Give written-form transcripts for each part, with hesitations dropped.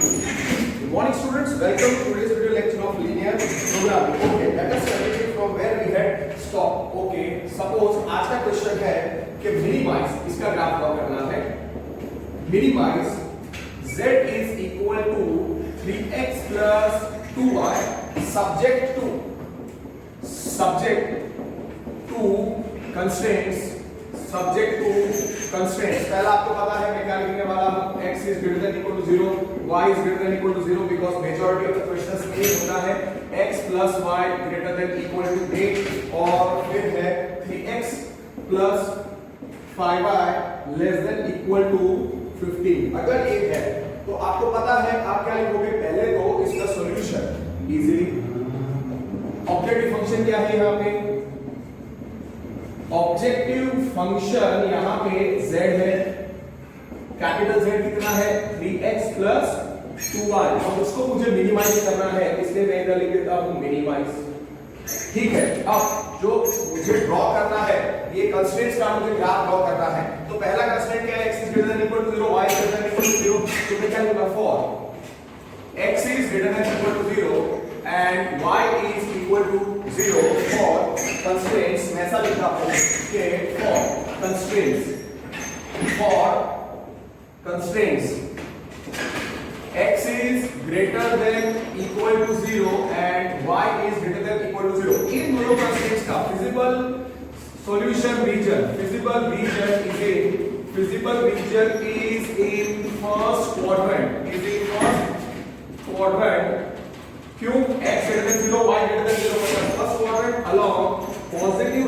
Good morning students, welcome to today's video lecture of linear programming. Okay, let us continue from where we had stopped. Okay, suppose आज का question है कि minimise इसका graph draw करना है. Minimise z is equal to 3x plus 2y subject to constraints. पहला आपको पता है मैं क्या लिखने वाला हूं, x is greater than equal to 0, y is greater than equal to 0 because majority of the questions में होता है x plus y greater than equal to 8 और फिर है 3x plus 5y less than equal to 15. अगर ये है तो आपको पता है आप क्या लिखोगे, पहले तो इसका सॉल्यूशन इजीली. ऑब्जेक्टिव फंक्शन क्या है यहाँ पे, ऑब्जेक्टिव फंक्शन यहाँ पे z है, कैपिटल Z कितना है 3x plus 2y और उसको मुझे मिनिमाइज करना है इसलिए मैं इधर लिख देता हूँ मिनिमाइज. ठीक है, अब जो मुझे ड्रॉ करना है ये कंस्ट्रेंट्स का मुझे ग्राफ ड्रॉ करना है. तो पहला कंस्ट्रेंट क्या है, x is greater than equal to 0, y is greater than equal to 0. तो मैं क्या लिखूंगा, for x is greater than equal to 0 and y is equal to 0 for constraints. मैं ऐसा लिखता हूँ कि for constraints x is greater than equal to 0 and y is greater than equal to 0. इन दोनों constraints का feasible solution region is in first quadrant. क्यों, x greater than 0, y greater than 0 मतलब first quadrant along positive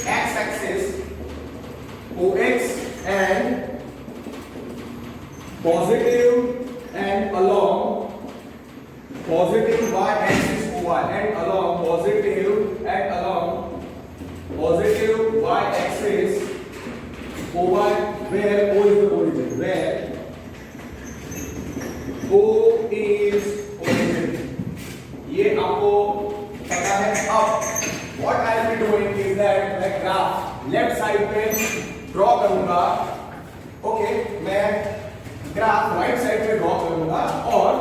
x-axis OX and positive and along positive y-axis OY and along positive y-axis OY where O is the origin, O is origin. ये आपको पता है. अब what I will be doing is that मैं graph left side पे draw करूंगा. Okay, मैं graph right side पे ड्रॉ करूंगा और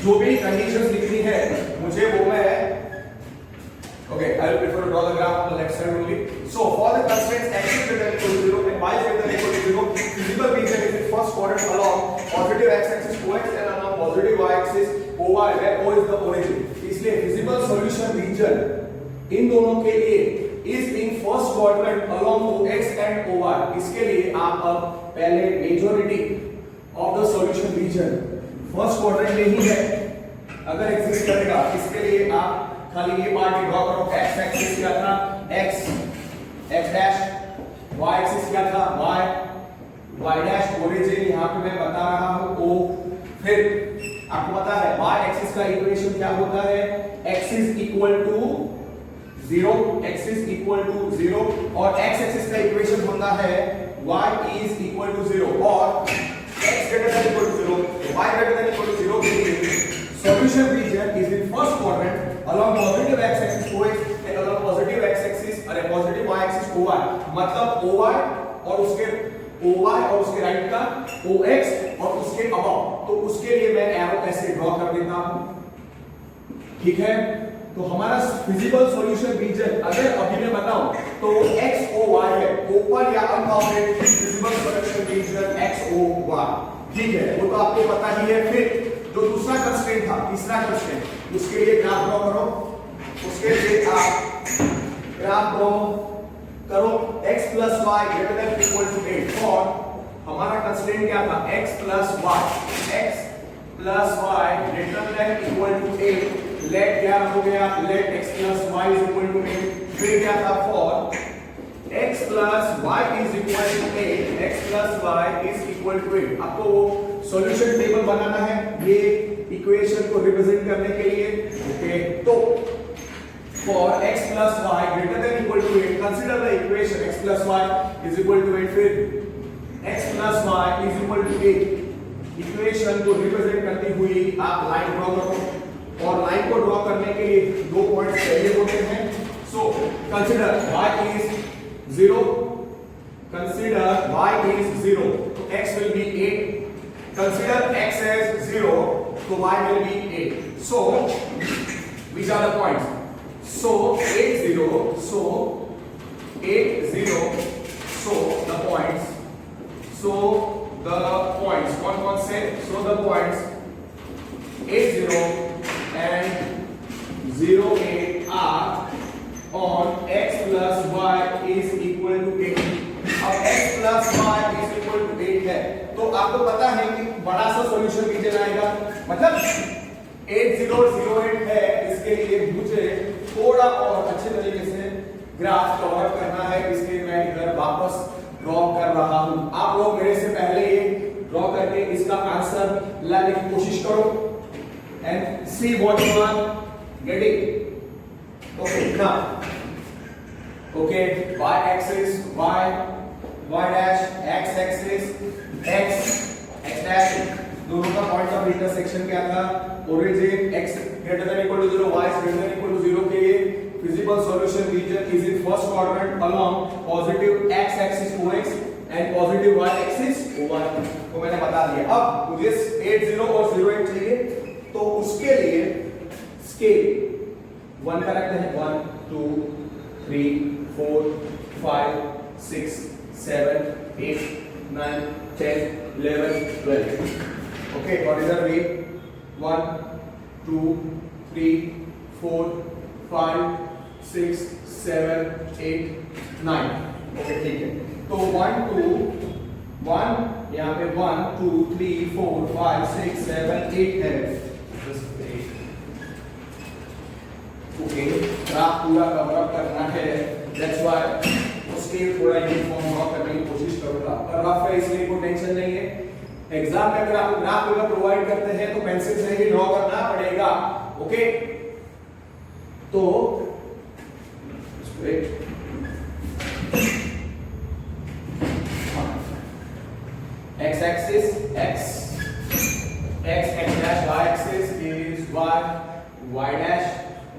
जो भी कंडीशंस लिखनी है मुझे वो मैं okay I will prefer to draw the graph on the left side only. So for the constraints x is greater than equal to 0 and y is greater than equal to 0, visible region is the first quadrant along positive x-axis OX and along positive y-axis OY where O is the origin. इसलिए visible solution region इन दोनों के लिए is in first quadrant along OX and OY. इसके लिए आप अब पहले majority of the solution region first quadrant में ही है अगर एग्जिस्ट करेगा. इसके लिए आप खाली ये पार्ट ड्रॉ करो. x एक्सिस क्या था x डैश, y एक्सिस क्या था y डैश. ओरिजिन यहाँ पे मैं बता रहा हूँ O. फिर आपको पता है y एक्सिस का इक्वेशन क्या होता है, x is equal to 0 और x एक्सिस का इक्वेशन होता है y is equal to 0 और x greater than equal to 0 y greater than equal to 0 के लिए solution region is in first quadrant along positive x-axis OX and along positive x-axis अरे positive y-axis OY. मतलब OY और उसके right का OX और उसके अबव. तो उसके लिए मैं एरो ऐसे ड्रॉ कर देता हूं. ठीक है, तो हमारा फिजिकल सॉल्यूशन रीजन अगर अभी मैं बताऊं तो x o y है, ओपन या unbounded feasible solution region x o y. ठीक है, वो तो आपको पता ही है. फिर जो दूसरा कंस्ट्रेंट था, तीसरा कंस्ट्रेंट, उसके लिए ग्राफ ड्रॉ करो. उसके लिए आप ग्राफ ड्रॉ करो x plus y greater than equal to 8 और हमारा कंस्ट्रेंट क्या था x plus y greater than equal to 8. Late क्या हो गया, late x plus y is equal to 8. फिर क्या था for x plus y is equal to 8. आपको सॉल्यूशन टेबल बनाना है ये इक्वेशन को रिप्रेजेंट करने के लिए. ओके, तो for x plus y greater than equal to 8, consider the equation x plus y is equal to 8. फिर x plus y is equal to 8 equation को रिप्रेजेंट करती हुई आप लाइन ड्रॉ करो और लाइन को ड्रॉ करने के लिए दो पॉइंट्स चाहिए होते हैं. So consider y is 0 consider y is 0, so x will be 8. Consider x as 0, so y will be 8. So which are the points? So 8 0, so 8 0, so the points, कौन से? So the points 8 0 and 0 8 are on x plus y is equal to 8. अब x plus y is equal to 8 है, तो आपको पता है कि बड़ा सा सॉल्यूशन नीचे आएगा, मतलब 8 0 0 8 है, इसके लिए मुझे थोड़ा और अच्छे तरीके से ग्राफ कवर करना है, इसलिए मैं इधर वापस ड्रॉ कर रहा हूं। आप लोग मेरे से पहले ये ड्रॉ करके इसका आंसर लाने की कोशिश करो and see what you are getting. Okay now okay y axis y dash x axis x dash, दोनों का पॉइंट ऑफ इंटरसेक्शन क्या था? Origin x greater than equal to 0, y is greater than equal to 0 के लिए feasible solution region is in first quadrant along positive x axis ox and positive y axis oy, तो मैंने बता दिया। अब मुझे 8 0 और 0 8 चाहिए, तो उसके लिए स्केल 1 का रखते हैं, 1 2 3 4 5 6 7 8 9 10 11 12। Okay, what is our way? 1 2 3 4 5 6 7 8 9। Okay ठीक है, तो 1 2 1 यहाँ पे 1 2 3 4 5 6 7 8 है। ओके, ग्राफ पूरा कवर अप करना है, दैट्स व्हाई उसके थोड़ा यूनिफॉर्म ड्रॉ करने की कोशिश करूंगा, पर रफ है इसलिए कोई टेंशन नहीं है। एग्जाम में अगर आपको ग्राफ अगर प्रोवाइड करते हैं तो पेंसिल से ही ड्रॉ करना पड़ेगा। ओके, तो x axis x dash, y axis is y dash,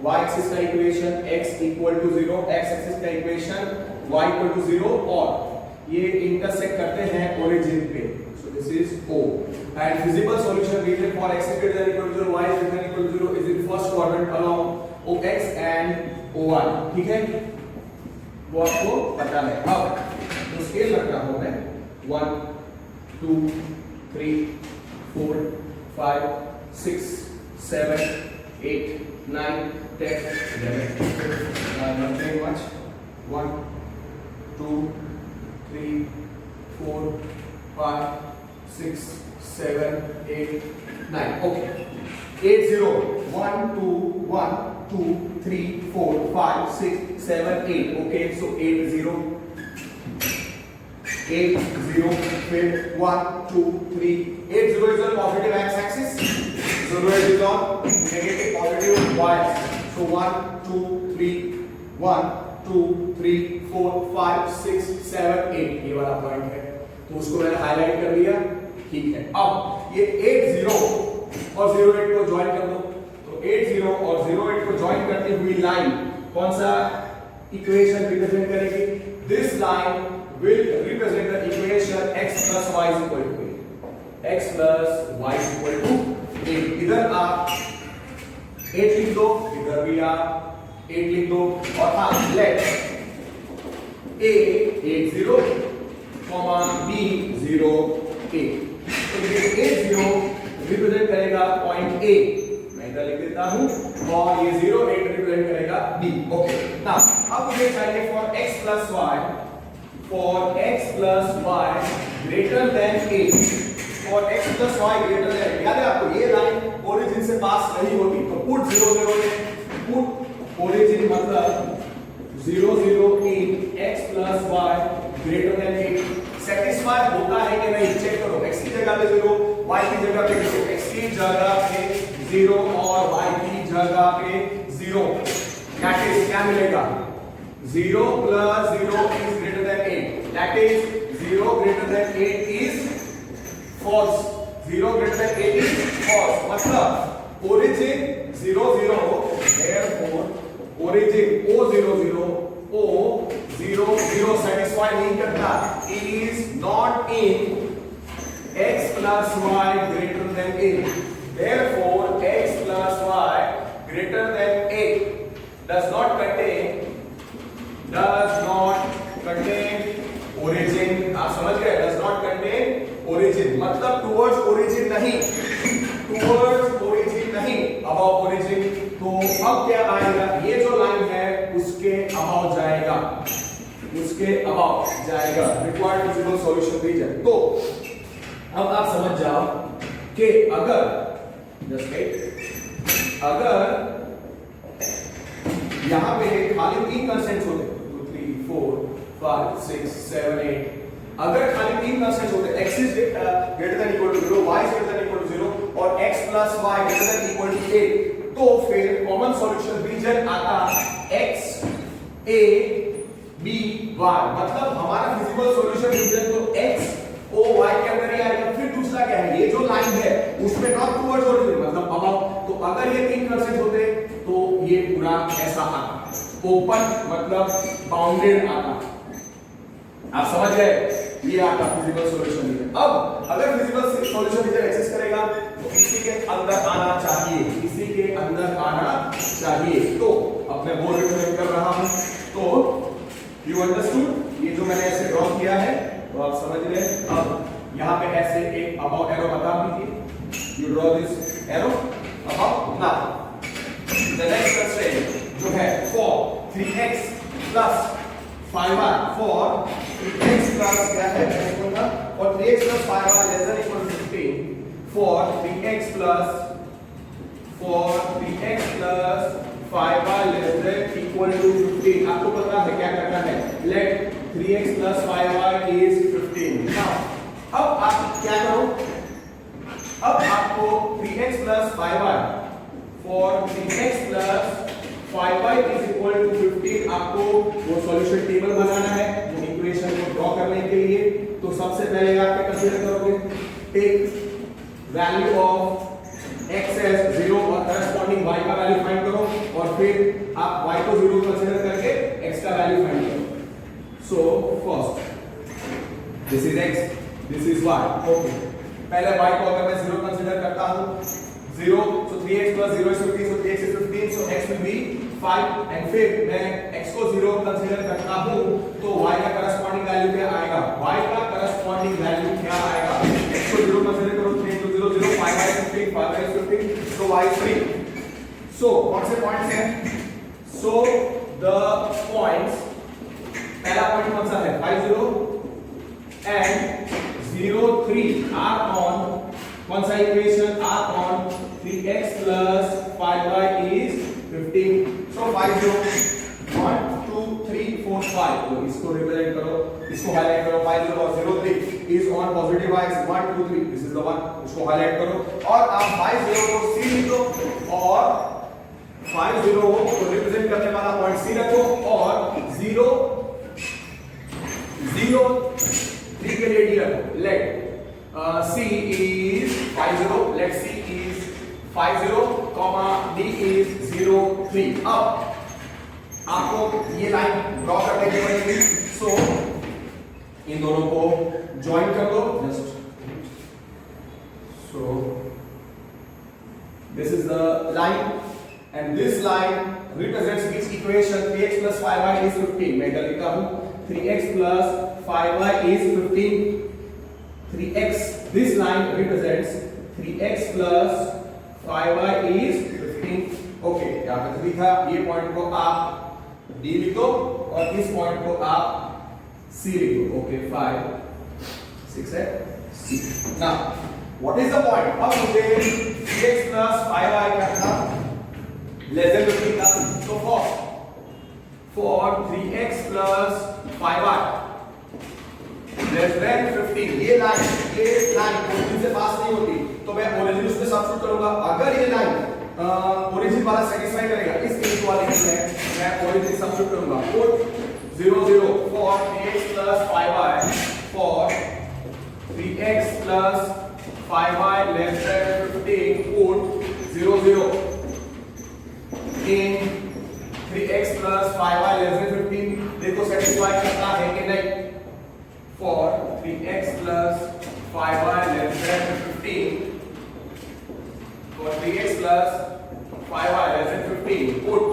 y axis का equation x equal to 0, x axis का इक्वेशन y इक्वल टू 0, और ये इंटरसेक्ट करते हैं ओरिजिन पे, so this is O and feasible solution region for x is greater than equal to 0, y is greater than equal to 0 is in first quadrant along OX and OY। ठीक है, वो आपको पता है। अब तो स्केल रख रहा हूं मैं 1 2 3 4 5 6 7 8 9 10 11। nothing much, 1 2 3 4 5 6 7 8 9। okay, 8 0 1 2 1 2 3 4 5 6 7 8। okay, so 8 0 8 0, फिर 1 2 3 8 0 is on positive x axis, 0 is on negative positive y axis, so 1 2 3 1 2 3 4 5 6 7 8 ये वाला पॉइंट है, तो उसको मैंने हाईलाइट कर दिया। ठीक है, अब ये 8 0 और 0 8 को ज्वाइन कर दो, तो 8 0 और 0 8 को ज्वाइन करती हुई लाइन कौन सा इक्वेशन रिप्रेजेंट करेगी? This line will represent the equation x plus y is equal to 8, x plus y is equal to 8। इधर आप 8 लिख दो, इधर भी आप 8 लिख दो, और हाँ let a 8 0 b 0 8, तो ये 8 0 रिप्रेजेंट करेगा पॉइंट a, मैं इधर लिख देता हूं, और ये 0 8 रिप्रेजेंट करेगा b। ओके, नाउ अब मुझे चाहिए for x plus y greater than 8, for x plus y greater than 8, याद है आपको ये लाइन ओरिजिन से पास नहीं होती, तो पुट 0 0 में पुट ओरिजिन मतलब 0 0 in x plus y greater than 8 satisfy होता है कि नहीं चेक करो। x की जगह पे 0, y की जगह पे 0, x की जगह पे 0 और y की जगह पे 0, दैट इज क्या मिलेगा? 0 plus 0 is greater than 8, that is 0 greater than 8 is false, 0 greater than 8 is false, मतलब origin 0 0, therefore origin O 0 0 O 0 0 satisfy नहीं करता, is not in x plus y greater than a. Therefore, x plus y greater than a does not contain origin. आप समझ गए? does not contain origin मतलब towards origin नहीं, towards origin नहीं, above origin. तो अब क्या आएगा? ये जो लाइन है उसके above जाएगा, उसके above जाएगा. Required visible solution region. तो अब आप समझ जाओ कि अगर यहां पे खाली 3 कंस्टेंट्स होते 2 3 4 5 6 7 8, अगर खाली 3 कंस्टेंट्स होते x is greater than equal to 0, y is greater than equal to 0 और x plus y greater than equal to a, तो फिर कॉमन सॉल्यूशन रीजन आता x a b y. मतलब हमारा फिजिकल सॉल्यूशन रीजन तो x o y के अंदर ही आएगा. फिर दूसरा क्या है? ये जो लाइन है उसमें नॉट टुवर्ड्स ओरिजिन मतलब अबव. तो अगर ये 3 कंस्टेंट होते तो ये पूरा ऐसा आता, ओपन मतलब बाउंडेड आता. आप समझ गए? ये आता फिजिकल सॉल्यूशन रीजन. अब अगर फिजिकल सॉल्यूशन रीजन एक्सेस करेगा तो इसी के अंदर आना चाहिए, इसी के अंदर आना चाहिए. तो अब मैं बोर्ड रिप्रेजेंट कर रहा हूं. तो यू अंडरस्टूड? ये जो मैंने ऐसे ड्रॉ किया है तो आप समझ गए. अब यहाँ पे ऐसे एक अबाउट एरो बता दीजिए. You draw this arrow about. Now the next constraint जो है for 3x plus 5y, for 3x plus क्या है और 3x plus 5y less than equal to 15, for 3x plus 5y less than equal to 15. आपको पता है क्या करना है? let 3x plus 5y is 15. now अब आप क्या करो? अब आपको 3x plus 5y for 3x plus 5y is equal to 15 आपको वो सॉल्यूशन टेबल बनाना है वो इक्वेशन को ड्रॉ करने के लिए. तो सबसे पहले आप क्या कंसीडर करोगे? Take value of x as 0 और करस्पॉन्डिंग y का वैल्यू फाइंड करो और फिर आप y को 0 कंसीडर करके x का वैल्यू फाइंड करो. So first this is x, this is y. Okay, पहले y को अगर मैं 0 कंसीडर करता हूं 0, so 3x plus 0 is 15, so 3x is 15, so x will be 5. And फिर मैं x को 0 कंसीडर करता हूं तो y का करस्पॉन्डिंग वैल्यू क्या आएगा? y का करस्पॉन्डिंग वैल्यू क्या आएगा? x को 0 कंसीडर करो 3 to 0 0 5y is 15, 5y is 15, so y is 3. so कौन से पॉइंट्स हैं? so the points, पहला पॉइंट कौन सा है? 5 0 and 0 3 are on कौन सा equation? are on 3x plus 5y is 15. so 5 0 1 2 3 4 5. तो इसको रिप्रेजेंट करो, इसको हाईलाइट करो. 5 0 और 0 3 is on positive y. 1 2 3 this is the one. इसको हाईलाइट करो और आप 5 0 को c लिखो और 5 0 को रिप्रेजेंट करने वाला पॉइंट c रखो और 0 0 3 के लिए डी रखो. Let c is 5 0, let c is 5 0, d is 0 3. अब आपको ये लाइन ड्रॉ करने की पड़ेगी. सो इन दोनों को ज्वाइन कर दो. Just so this is the line and this line represents which equation? 3x plus 5y is 15. मैं इधर लिखता हूं 3x plus 5y is 15. 3x, this line represents 3x plus 5y is 15. Okay, यहाँ पे लिखा. ये पॉइंट को आप D लिखो और इस पॉइंट को आप C लिखो. ओके, 5 6 है C. Now what is the point? अब मुझे 3x plus 5y क्या था? less than 15 था. so for 3x plus 5y less than 15, ये लाइन ओरिजिन से पास नहीं होती तो मैं ओरिजिन उसमें सब्स्टिट्यूट करूंगा. अगर ये लाइन ओरिजिन वाला सेटिस्फाई करेगा इस इक्वालिटी में, मैं ओरिजिन सब्स्टिट्यूट करूंगा. Put 0 0 for 3x plus 5y for 3x plus 5y less than 15, put 0 0 in 3x plus 5y less than 15. देखो सेटिस्फाई करता है कि नहीं? for 3x plus 5y less than 15, for 3x plus 5y less than 15, put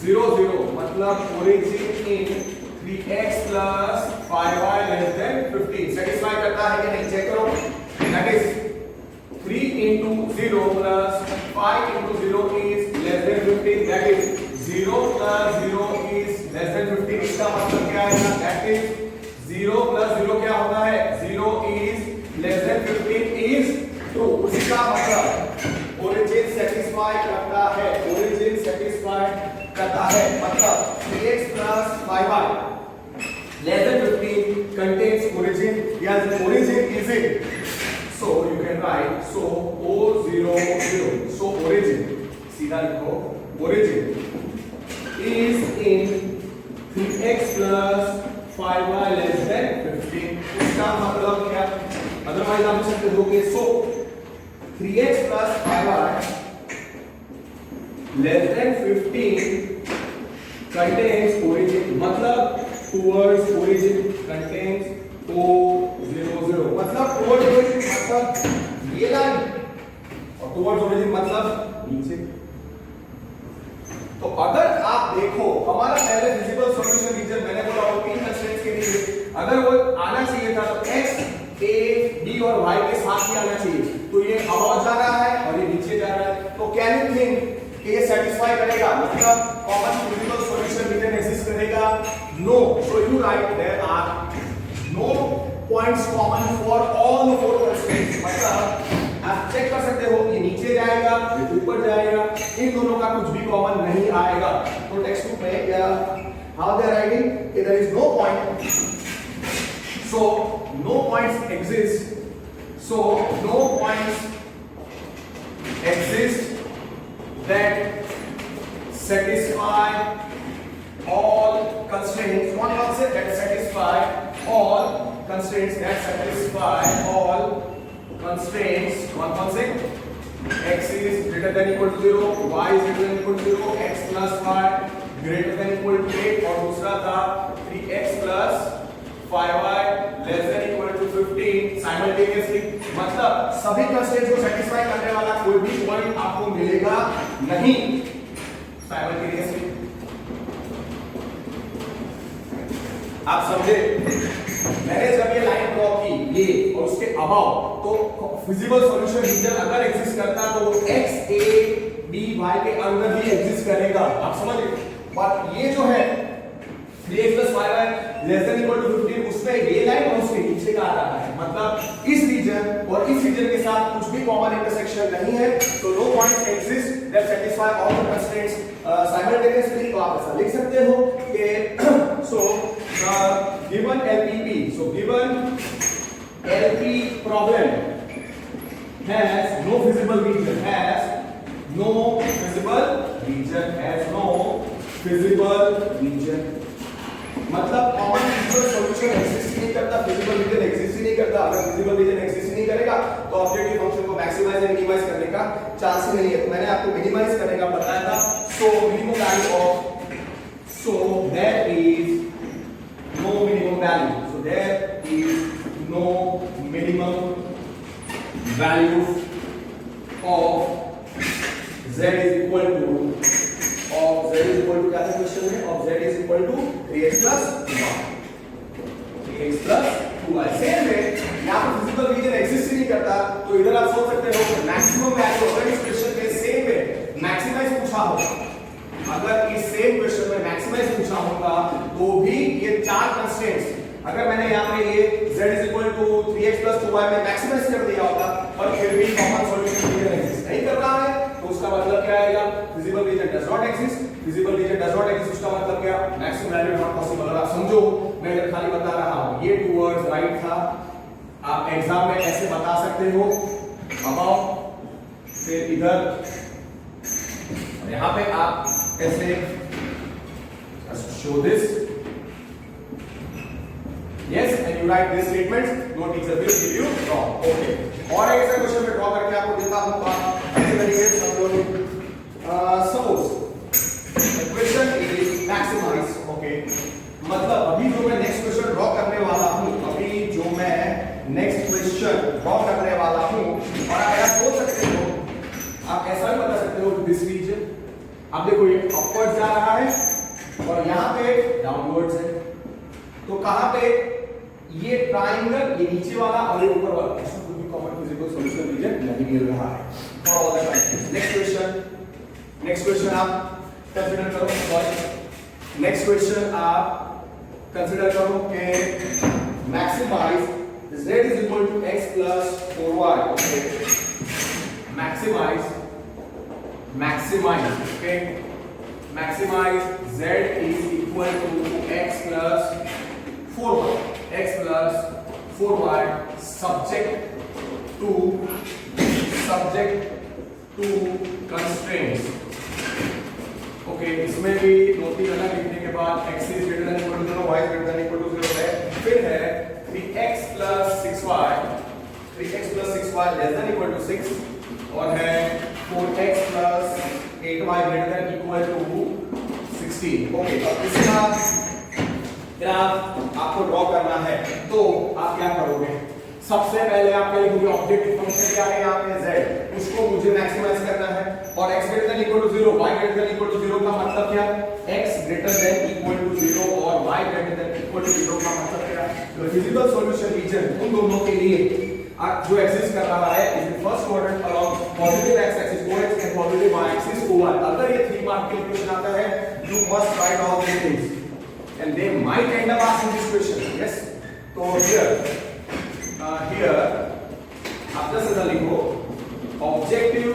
0 0 मतलब origin in 3x plus 5y less than 15 satisfy करता है कि नहीं, चेक करो. That is 3 into 0 plus 5 into 0 is less than 15. That is 0 plus 0 is less than 15. इसका मतलब क्या है? That is 0 plus 0 क्या होता है? 0 is less than 15 is true. उसका मतलब origin satisfy करता है. Origin satisfy करता है. मतलब 3x plus 5y less than 15 contains origin. Yes, origin is it. So you can write so O0 0. So origin सीधा लिखो origin is in 3x plus 5y less than 15. इसका मतलब क्या? अदरवाइज आप लिख सकते हो कि so 3x plus 5y less than 15 contains origin. मतलब towards origin contains O00. मतलब towards origin मतलब ये लाइन और towards origin मतलब नीचे. तो अगर आप देखो हमारा पहले विजिबल सॉल्यूशन रीजन मैंने बोला वो तीन कंस्ट्रेंट्स के लिए अगर वो आना चाहिए था तो x a b और y के साथ ही आना चाहिए. तो ये अबव जा रहा है और ये नीचे जा रहा है. तो कैन यू थिंक कि ये सेटिस्फाई करेगा? मतलब common feasible solution region exist करेगा? No. So you write there are no points common for all the four constraints. मतलब आप चेक कर सकते हो ये नीचे जाएगा ये ऊपर जाएगा, इन दोनों का कुछ भी कॉमन नहीं आएगा. तो टेक्स्ट बुक में क्या हाउ दे आर राइटिंग कि there is no point. So no points exist. So no points exist that satisfy all constraints. One concept that satisfy all constraints. That satisfy all constraints. One concept x is greater than equal to 0, y is greater than equal to 0, x plus y greater than equal to 8 और दूसरा था 3x plus 5y less than equal to 15 simultaneously. मतलब सभी constraints को satisfy करने वाला कोई भी पॉइंट आपको मिलेगा नहीं साइमल्टेनियसली. आप समझे? मैंने जब ये लाइन ड्रॉ की ये और उसके अबाव तो फिजिबल सॉल्यूशन रीजन अगर एग्जिस्ट करता तो वो x a b y के अंदर ही एग्जिस्ट करेगा. आप समझे? बट ये जो है 3x plus 5y less than equal to 15 उसमें ये लाइन और उसके नीचे का आ रहा है. मतलब इस रीजन और इस रीजन के साथ कुछ भी कॉमन इंटरसेक्शन नहीं है. तो no points exist that satisfy all the constraints simultaneously. तो आप ऐसा लिख सकते हो कि so given LPP, so given LP problem has no visible region, has no visible region, has no visible region. मतलब कॉमन विजिबल सॉल्यूशन एग्जिस्ट नहीं करता, विजिबल रीजन एग्जिस्ट ही नहीं करता. अगर विजिबल रीजन एग्जिस्ट नहीं करेगा तो ऑब्जेक्टिव फंक्शन को मैक्सिमाइज या मिनिमाइज करने का चांस ही नहीं है. तो मैंने आपको मिनिमाइज करने का बताया था. So minimum value of so there is no minimum value. So there is no minimum value of z is equal to of z is equal to क्या था क्वेश्चन में? of z is equal to 3x plus 3x plus 2y. Same way यहाँ पर physical reason exist ही नहीं करता. तो इधर आप सोच सकते हो मैक्सिमम वैल्यू अगर इस क्वेश्चन में सेम वे मैक्सिमाइज पूछा होगा, अगर इस सेम क्वेश्चन में मैक्सिमाइज पूछा होगा तो भी ये चार कंस्ट्रेंट्स अगर मैंने यहाँ पे ये z is equal to 3x plus 2y में मैक्सिमाइज कर दिया होता और फिर भी कॉमन सॉल्यूशन रीजन एग्जिस्ट नहीं कर रहा है तो उसका मतलब क्या आएगा? Visible region does not exist. Visible region does not exist उसका मतलब क्या? Maximum value not possible. अगर आप समझो मैं इधर खाली बता रहा हूं ये टुवर्ड्स राइट था, आप एग्जाम में ऐसे बता सकते हो अबाउट, फिर इधर और यहां पे आप ऐसे show this. Yes, and you write this statement. No teacher will give you wrong. Okay. और एक ऐसा क्वेश्चन में ड्रॉ करके आपको देता हूँ ऐसे तरीके से हम लोग suppose the question is maximize. Okay. मतलब अभी जो मैं नेक्स्ट क्वेश्चन ड्रॉ करने वाला हूँ ड्रॉ करने वाला हूं। और आप ऐसा सोच सकते हो, आप ऐसा भी बता सकते हो दिस रीजन, आप देखो ये अपवर्ड जा रहा है और यहाँ पे डाउनवर्ड्स है, तो कहां पे ये ट्राइंगल, ये नीचे वाला और ये ऊपर वाला, इसमें कोई कॉमन फिजिकल सॉल्यूशन रीजन नहीं मिल रहा है for all the time. Next question आप कंसीडर करो, सॉरी नेक्स्ट क्वेश्चन आप कंसीडर करो कि maximise z is equal to x plus 4y, okay, maximize, okay, maximize z is equal to x plus 4y subject to constraints, okay, इसमें भी दो तीन अलग लिखने के बाद x is greater than equal to 0, y is greater than equal to 0 है, फिर है 3x plus 6y less than equal to 6 और है 4x plus 8y greater than equal to 16। Okay, अब इसका ग्राफ आपको ड्रॉ करना है, तो आप क्या करोगे? सबसे पहले आप क्या लिखोगे? ऑब्जेक्टिव फंक्शन क्या है यहाँ पे z, उसको मुझे मैक्सिमाइज करना है और x greater than equal to 0, y greater than equal to 0 का मतलब क्या? x greater than equal to 0 और y greater than equal to 0 का मतलब क्या? तो फिजिकल सॉल्यूशन रीजन उन दोनों के लिए जो एग्जिस्ट कर रहा है is first quadrant along positive x axis OX and positive y axis OY। अगर ये 3 मार्क के क्वेश्चन आता है, you must write all these things and they might end up asking this question. Yes, तो here आप just ऐसा लिखो, objective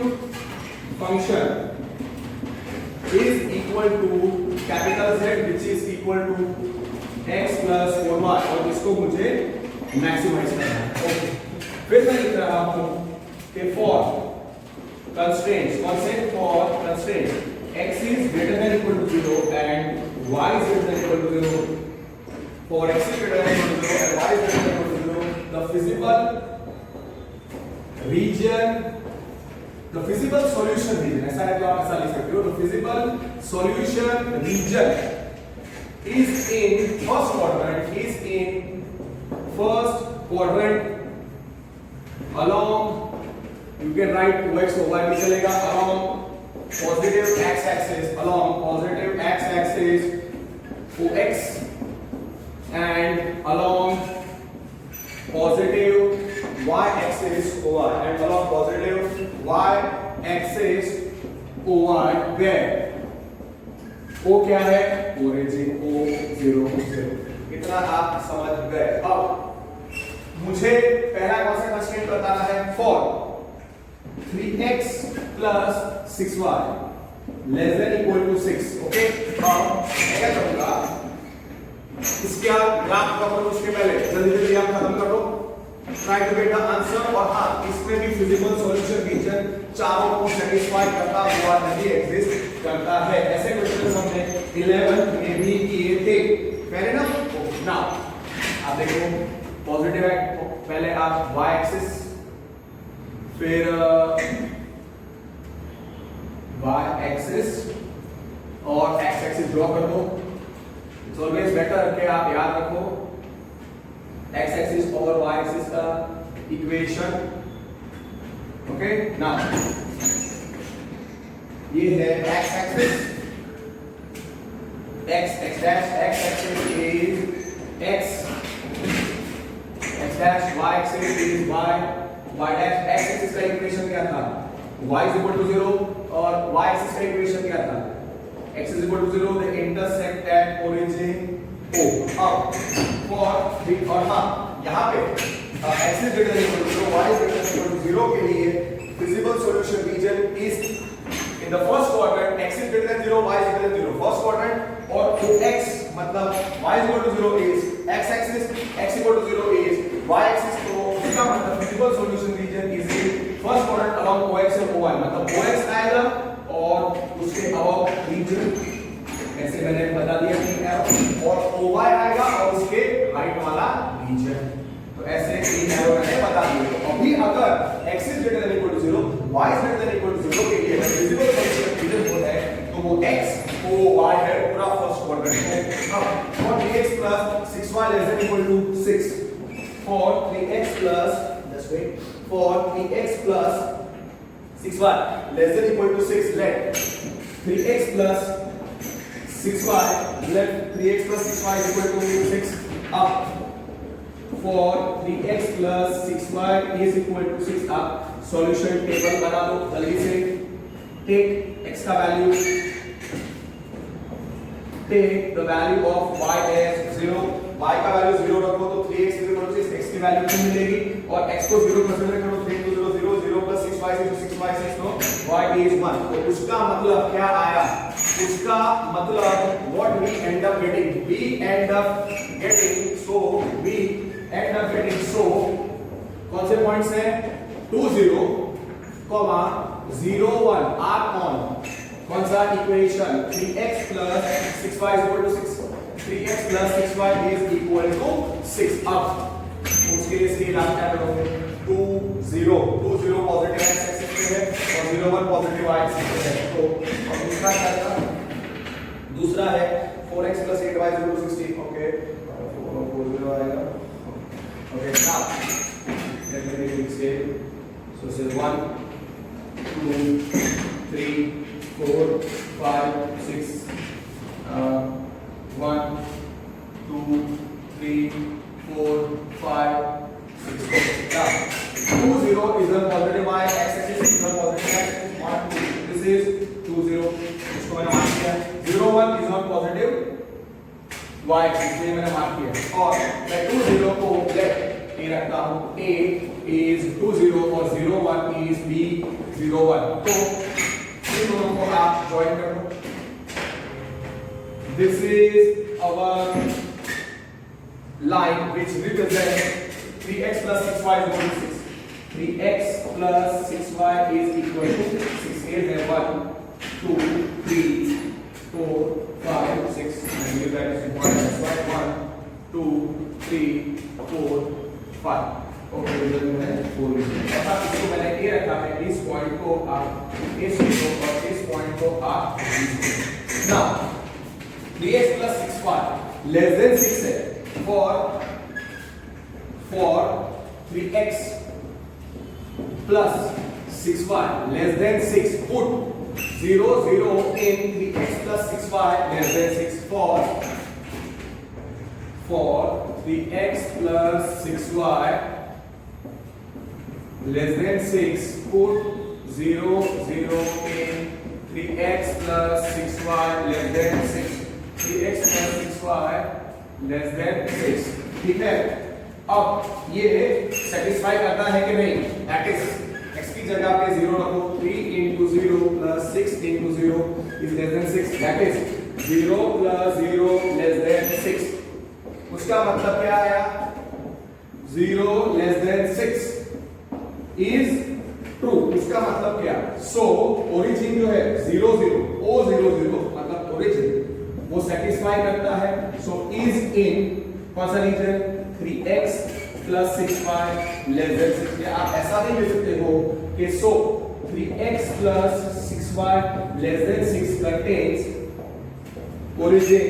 function is equal to capital Z which is equal to x plus 4y और इसको मुझे maximise करना है। Okay, फिर मैं लिख रहा हूं कि for constraints x is greater than equal to 0 and y is greater than equal to 0, for x is greater than equal to 0 and y is greater than equal to 0, the physical solution region, ऐसा है तो आप ऐसा लिख सकते हो, the physical solution region is in first quadrant along, you can write 2x or y भी चलेगा, along positive x axis OX and along positive y axis OY and along positive y axis OY where O क्या है? origin O0 इतना आप समझ गए। अब मुझे पहला कौन सा कंस्ट्रेंट बताना है? for 3x plus 6y less than equal to 6। Okay, अब मैं क्या करूंगा, इसका ग्राफ ड्रॉ करो, उसके पहले जल्दी आप खत्म कर दो, try to get the answer. और हाँ, इसमें भी फिजिकल सॉल्यूशन रीजन चारों को सेटिस्फाई करता हुआ नहीं एग्जिस्ट करता है। ऐसे क्वेश्चन हमने 11th में भी किए थे, फेयर इनफ। नाउ आप देखो, पॉजिटिव है, पहले आप y एक्सिस फिर y एक्सिस और x एक्सिस ड्रॉ कर दो। इट्स ऑलवेज बेटर कि आप याद रखो x एक्सिस और y एक्सिस का इक्वेशन। ओके, नाउ ये है x axis, x axis is x dash, y axis is y dash। x axis का इक्वेशन क्या था? y is equal to 0 और y axis का इक्वेशन क्या था? x is equal to 0, they intersect at origin O। अब for और हाँ, यहाँ पे x is greater than equal to 0, y is greater than equal to 0 के लिए feasible solution region is in the first quadrant, x is greater than 0, y is greater than 0, first quadrant, और x मतलब y is equal to 0 is x axis, x equal to 0 is y axis। तो इसका मतलब feasible solution region is in first quadrant along OX और OY, मतलब OX आएगा और उसके above region ऐसे मैंने बता दिया कि और OY आएगा और उसके राइट वाला region। तो ऐसे तीन एरो मैंने बता दिए। तो अभी अगर x is greater than equal to 0, y is greater than equal to 0 के लिए feasible solution region होता है, तो वो x OY है पूरा फर्स्ट क्वाड्रेंट। अब for 3x plus 6y less than equal to 6, for 3x plus just let's take for 3x plus 6y less than equal to 6, let 3x plus 6y, let 3x plus 6y is equal to 6 up. For 3x plus 6y is equal to 6 up. Solution table बना दो जल्दी से. Take x का value, take the value of y as 0. y का value 0 रखो तो 3x is equal to 6, x की value 2 मिलेगी और x को 0 कंसीडर करो 3 2 0 0 0 plus 6y is 6y 6 तो y is 1. तो उसका मतलब क्या आया? उसका मतलब what we end up getting, we end up getting so कौन से पॉइंट्स हैं? 2 0, 0 1 are on कौन सा equation? 3x plus 6y is equal to 6. 3x plus 6y is equal to 6 अब उसके लिए इसकी लास्ट क्या करोगे? 2 0 पॉजिटिव x एक्सिस पे है और 0 1 पॉजिटिव y एक्सिस पे है. तो और दूसरा क्या था? दूसरा है 4x plus 8y is equal to 16. Okay 4 0 आएगा. Okay now let me read it here. So this is 1 2 3 4 5 6 1 2 3 4 5 6. Now 2 0 is a positive y x-axis, is a positive x-axis. 1 2 this is 2 0. इसको मैंने मार्क किया. 0 1 is not positive y axis, ये मैंने mark किया. और मैं 2 0 को लेफ्ट ये रखता हूँ. a is 2 0 और 0 1 is b 0 1. तो इन दोनों को आप ज्वाइन कर दो. This is our line which represents 3x plus 6y is equal to 6. 3x plus 6y is equal to 6. Here है 1 2 3 4 5 6. And you guys important. 1 2 3 4 5. Okay result में 4 लिखा. अब इसको मैंने ए रखा है. इस पॉइंट को आप इस और इस पॉइंट को आप now 3x plus 6y less than 6 है. for 3x plus 6y less than 6 put 0 0 in 3x plus 6y less than 6. For 3x plus 6y less than 6 put 0 0 in 3x plus 6y less than 6. 3x plus 6y less than 6. ठीक है. अब ये satisfy करता है कि नहीं? That is x की जगह पे 0 रखो. 3 into 0 plus 6 into 0 is less than 6. That is 0 plus 0 less than 6. उसका मतलब क्या आया? 0 less than 6 is true. इसका मतलब क्या? So origin जो है 0 0 o 0 0 मतलब origin वो सेटिस्फाई करता है. So is in कौन सा reason? 3x plus 6y less than 6. या आप ऐसा भी लिख सकते हो कि so 3x plus 6y less than 6 contains origin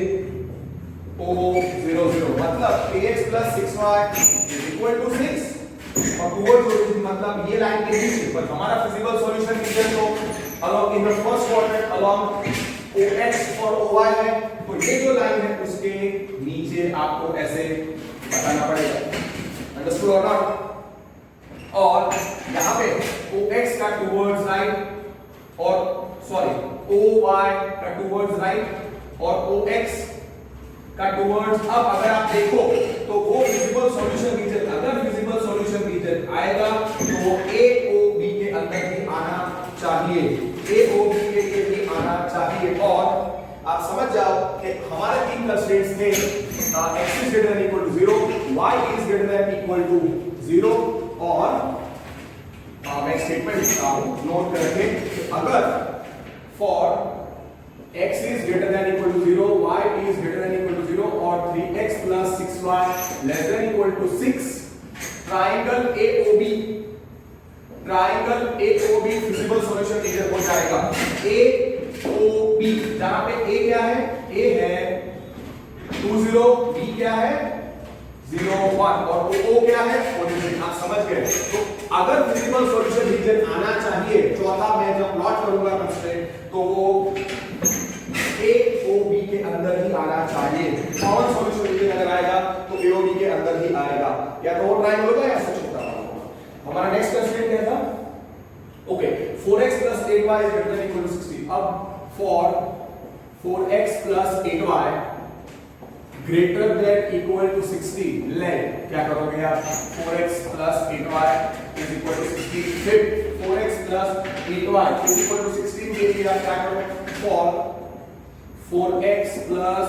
O00. मतलब 3x plus 6y is equal to 6 और towards origin मतलब ये लाइन के नीचे. पर हमारा फिजिकल सॉल्यूशन रीजन तो along in the first quadrant along OX और OY है. तो ये जो लाइन है उसके नीचे आपको ऐसे बताना पड़ेगा. अंडरस्टूड और नॉट? और यहाँ पे OX का टूवर्ड्स राइट और सॉरी OY का टूवर्ड्स राइट और OX का टूवर्ड्स. अब अगर आप देखो तो वो विजिबल सॉल्यूशन रीजन, अगर विजिबल सॉल्यूशन रीजन आएगा तो वो AOB के अंदर ही आना चाहिए. AOB के लिए भी आना चाहिए. और आप समझ जाओ कि हमारे तीन कंस्ट्रेंट्स थे. x is greater than equal to 0, y is greater than equal to 0 और मैं स्टेटमेंट लिखता हूं नोट करके. अगर for x is greater than equal to 0, y is greater than equal to 0 और 3x plus 6y less than equal to 6, triangle AOB feasible solution region हो जाएगा. AOB जहां पे A क्या है? A है 2 0, B क्या है 0 1 और O क्या है? आप समझ गए. तो अगर फिजिबल सॉल्यूशन रीजन आना चाहिए, चौथा मैं जब प्लॉट करूंगा कंस्ट्रेंट, तो वो ए ओ बी के अंदर ही आना चाहिए। कॉमन सॉल्यूशन रीजन अगर आएगा तो ए ओ बी के अंदर ही आएगा, या तो वो ट्रायंगल होगा या सच होगा। हमारा नेक्स्ट कंस्ट्रेंट क्या था? Okay, 4x plus 8y is greater than equal to 60. अब for 4x plus 8y greater than equal to 60, लें क्या करोगे आप? 4x plus 8y is equal to 60. फिर 4x plus 8y is equal to 16 के लिए आप क्या करोगे? For 4x plus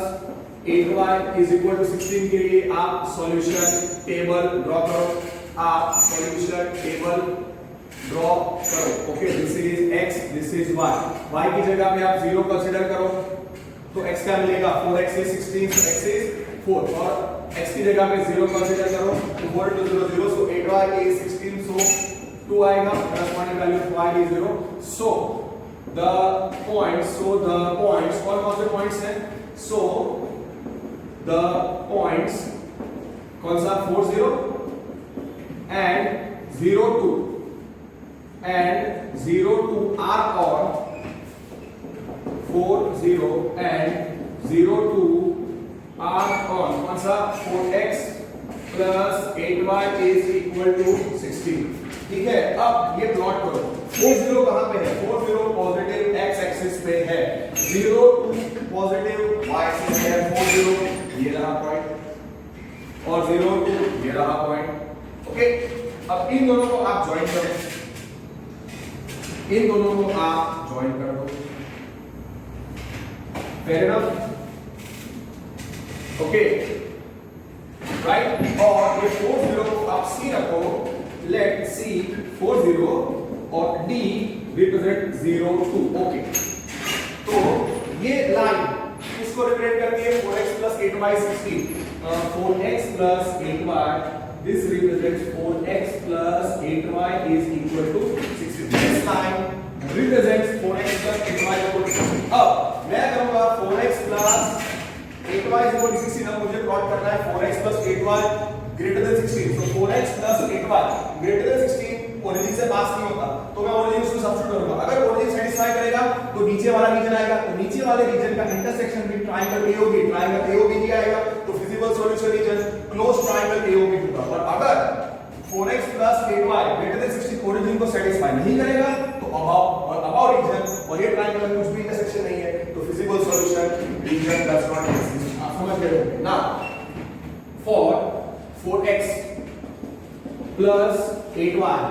8y is equal to 16 के लिए आप सॉल्यूशन टेबल ड्रॉ करो। आप सॉल्यूशन टेबल ड्रॉ करो। Okay, this is x, this is y। y की जगह पे आप 0 कंसीडर करो तो x क्या मिलेगा? 4x is 16, so x is 4, और x की जगह पे 0 कंसीडर करो तो 4 to 0 0, so 8y is 16, so 2 आएगा, corresponding value of y is 0. So the points कौन से points हैं? So the points कौन सा? 4 0 and 0 2 and 0 2 are on 4 0 and 0 2 are on कौन सा? 4x plus 8y is equal to 16। ठीक है, अब ये प्लॉट करो। 4 0 कहां पे है? 4 0 पॉजिटिव x एक्सिस पे है, 0 2 पॉजिटिव y एक्सिस पे है। 4 0 ये रहा पॉइंट और 0 2 ये रहा पॉइंट। ओके, अब इन दोनों को आप ज्वाइन करो, इन दोनों को आप ज्वाइन कर दो। Fair enough? Okay, right. और ये 4 0 को आप सी रखो, लेट सी 4 0 और डी रिप्रेजेंट 0 2। ओके, तो ये लाइन इसको रिप्रेजेंट करती है 4x plus 8y 16, 4x plus 8y, this represents 4x plus 8y is equal to 60. This line represents 4x plus 8y equal to 60. अब मैं करूंगा 4x plus 8y is equal to 60। अब मुझे प्लॉट करना है 4x plus 8y greater than 16. So 4x plus 8y greater than 16 origin से पास नहीं होता, तो मैं ओरिजिन उसको सब्स्टिट्यूट करूंगा। अगर ओरिजिन सेटिस्फाई करेगा तो नीचे वाला रीजन आएगा, तो नीचे वाले रीजन का इंटरसेक्शन भी ट्रायंगल AOB, ट्रायंगल AOB ही आएगा, तो feasible solution region close triangle AOB होगा। और अगर 4x plus 8y greater than 16 origin को सेटिस्फाई नहीं करेगा तो अबाव रीजन और ये ट्रायंगल में कुछ भी इंटरसेक्शन नहीं है, तो feasible solution region does not exist. आप समझ गए हो ना? For 4x plus 8y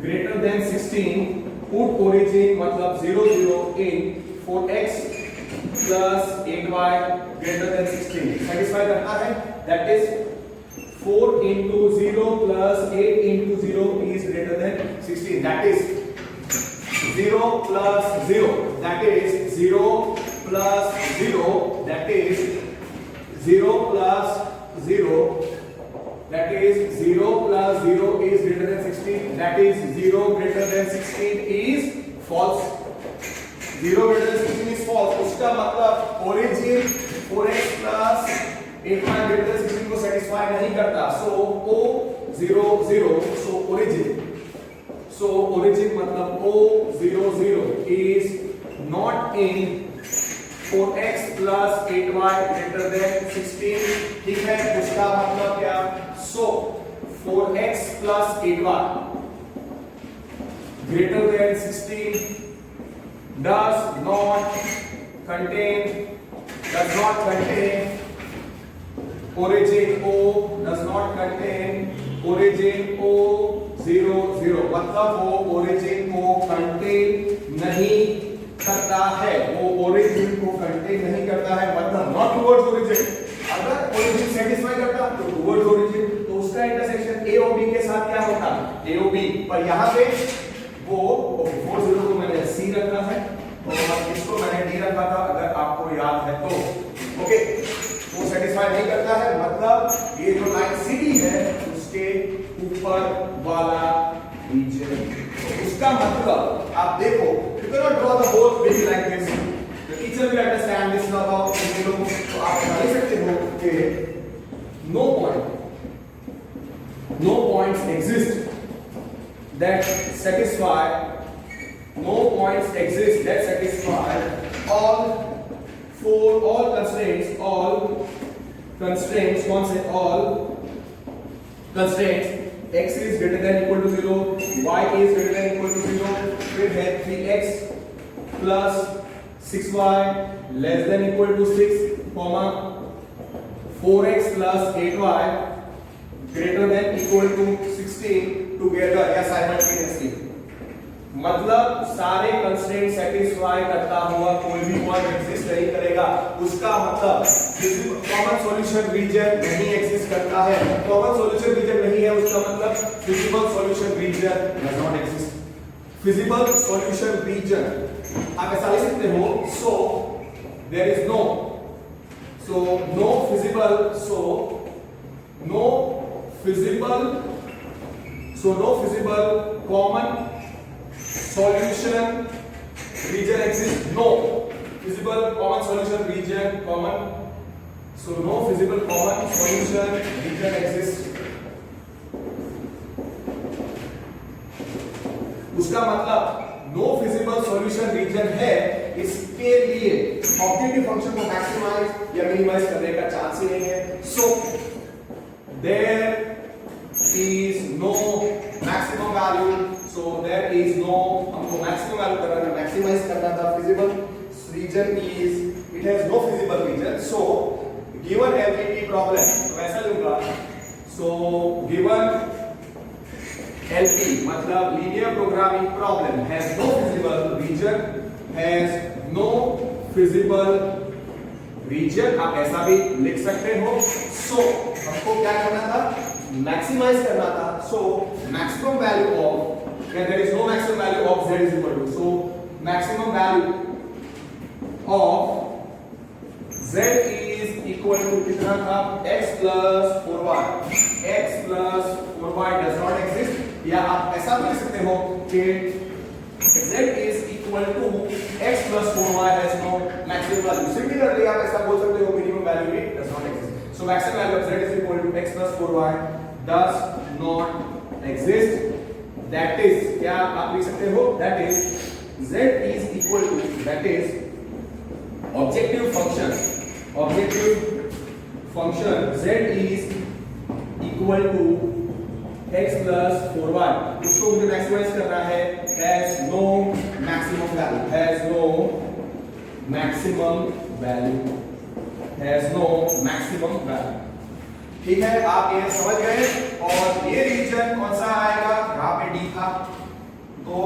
greater than 16, put origin मतलब 0 0 in 4x plus 8y greater than 16 satisfy करना है। That is 4 into 0 plus 8 into 0 is greater than 16. That is 0 plus 0. That is 0 plus 0. That is 0 plus 0. That is 0 plus 0 is greater than 16. That is 0 greater than 16 is false. 0 greater than 16 is false. उसका मतलब origin 4x plus 8y greater than 16 को satisfy नहीं करता. So O 0 0. So origin मतलब O 0 0 is not in 4x plus 8y greater than 16. ठीक है, उसका मतलब क्या? So 4x plus 8y greater than 16 does not contain origin O, does not contain origin O 0 0, मतलब वो origin को contain नहीं करता है, वो origin को contain नहीं करता है, मतलब not towards origin। अगर origin satisfy करता तो towards origin, तो उसका इंटरसेक्शन A और B के साथ क्या होता? A और B, पर यहाँ पे वो 4 0 को मैंने C रखा है और इसको मैंने D रखा था, अगर आपको याद है तो। ओके, वो सेटिस्फाई नहीं करता है, मतलब ये जो लाइन CD है उसके ऊपर वाला रीजन, उसका मतलब आप देखो, you cannot draw the whole thing like this, the teacher will understand this now about तो आप समझ सकते हो कि no points exist that satisfy no points exist that satisfy all constraints कौन से all constraints x is greater than equal to 0, y is greater than equal to 0, फिर है 3x plus 6y less than equal to 6, 4x plus 8y greater than equal to 16 together या simultaneously। मतलब सारे constraint satisfy करता हुआ कोई भी point exist नहीं करेगा, उसका मतलब कॉमन सॉल्यूशन रीजन नहीं एग्जिस्ट करता है। कॉमन सॉल्यूशन रीजन नहीं है उसका मतलब feasible solution region does not exist. Feasible solution region आप ऐसा लिख सकते हो, so there is no feasible common solution region exists, no visible common solution region common, so no visible common solution region exists। उसका मतलब no feasible solution reason है, इसके लिए ऑब्जेक्टिव फंक्शन को मैक्सिमाइज या मिनिमाइज करने का चांस ही नहीं है। So there is no maximum value, so there is no, हमको मैक्सिमम वैल्यू करना था, मैक्सिमाइज करना था। Feasible region is, it has no feasible region, so given LPT problem वैसा लूंगा, सो गिवन एलपी मतलब linear programming problem has no feasible region, आप ऐसा भी लिख सकते हो। सो हमको क्या करना था, मैक्सिमाइज करना था। So maximum value of, there is no maximum value of z is equal to, so maximum value of z is equal to कितना था, x plus 4y, x plus 4y does not exist, या आप ऐसा भी लिख सकते हो कि z is equal to x plus 4y has no maximum value। Similarly आप ऐसा बोल सकते हो minimum value भी does not exist, so maximum value of z is equal to x plus 4y does not exist। That is, क्या आप लिख सकते हो, that is z is equal to, that is objective function z is equal to x plus 4y, इसको मुझे maximise करना है, has no maximum value। ठीक है, आप ये समझ गए। और ये रीजन कौन सा आएगा, यहाँ पे डी था, तो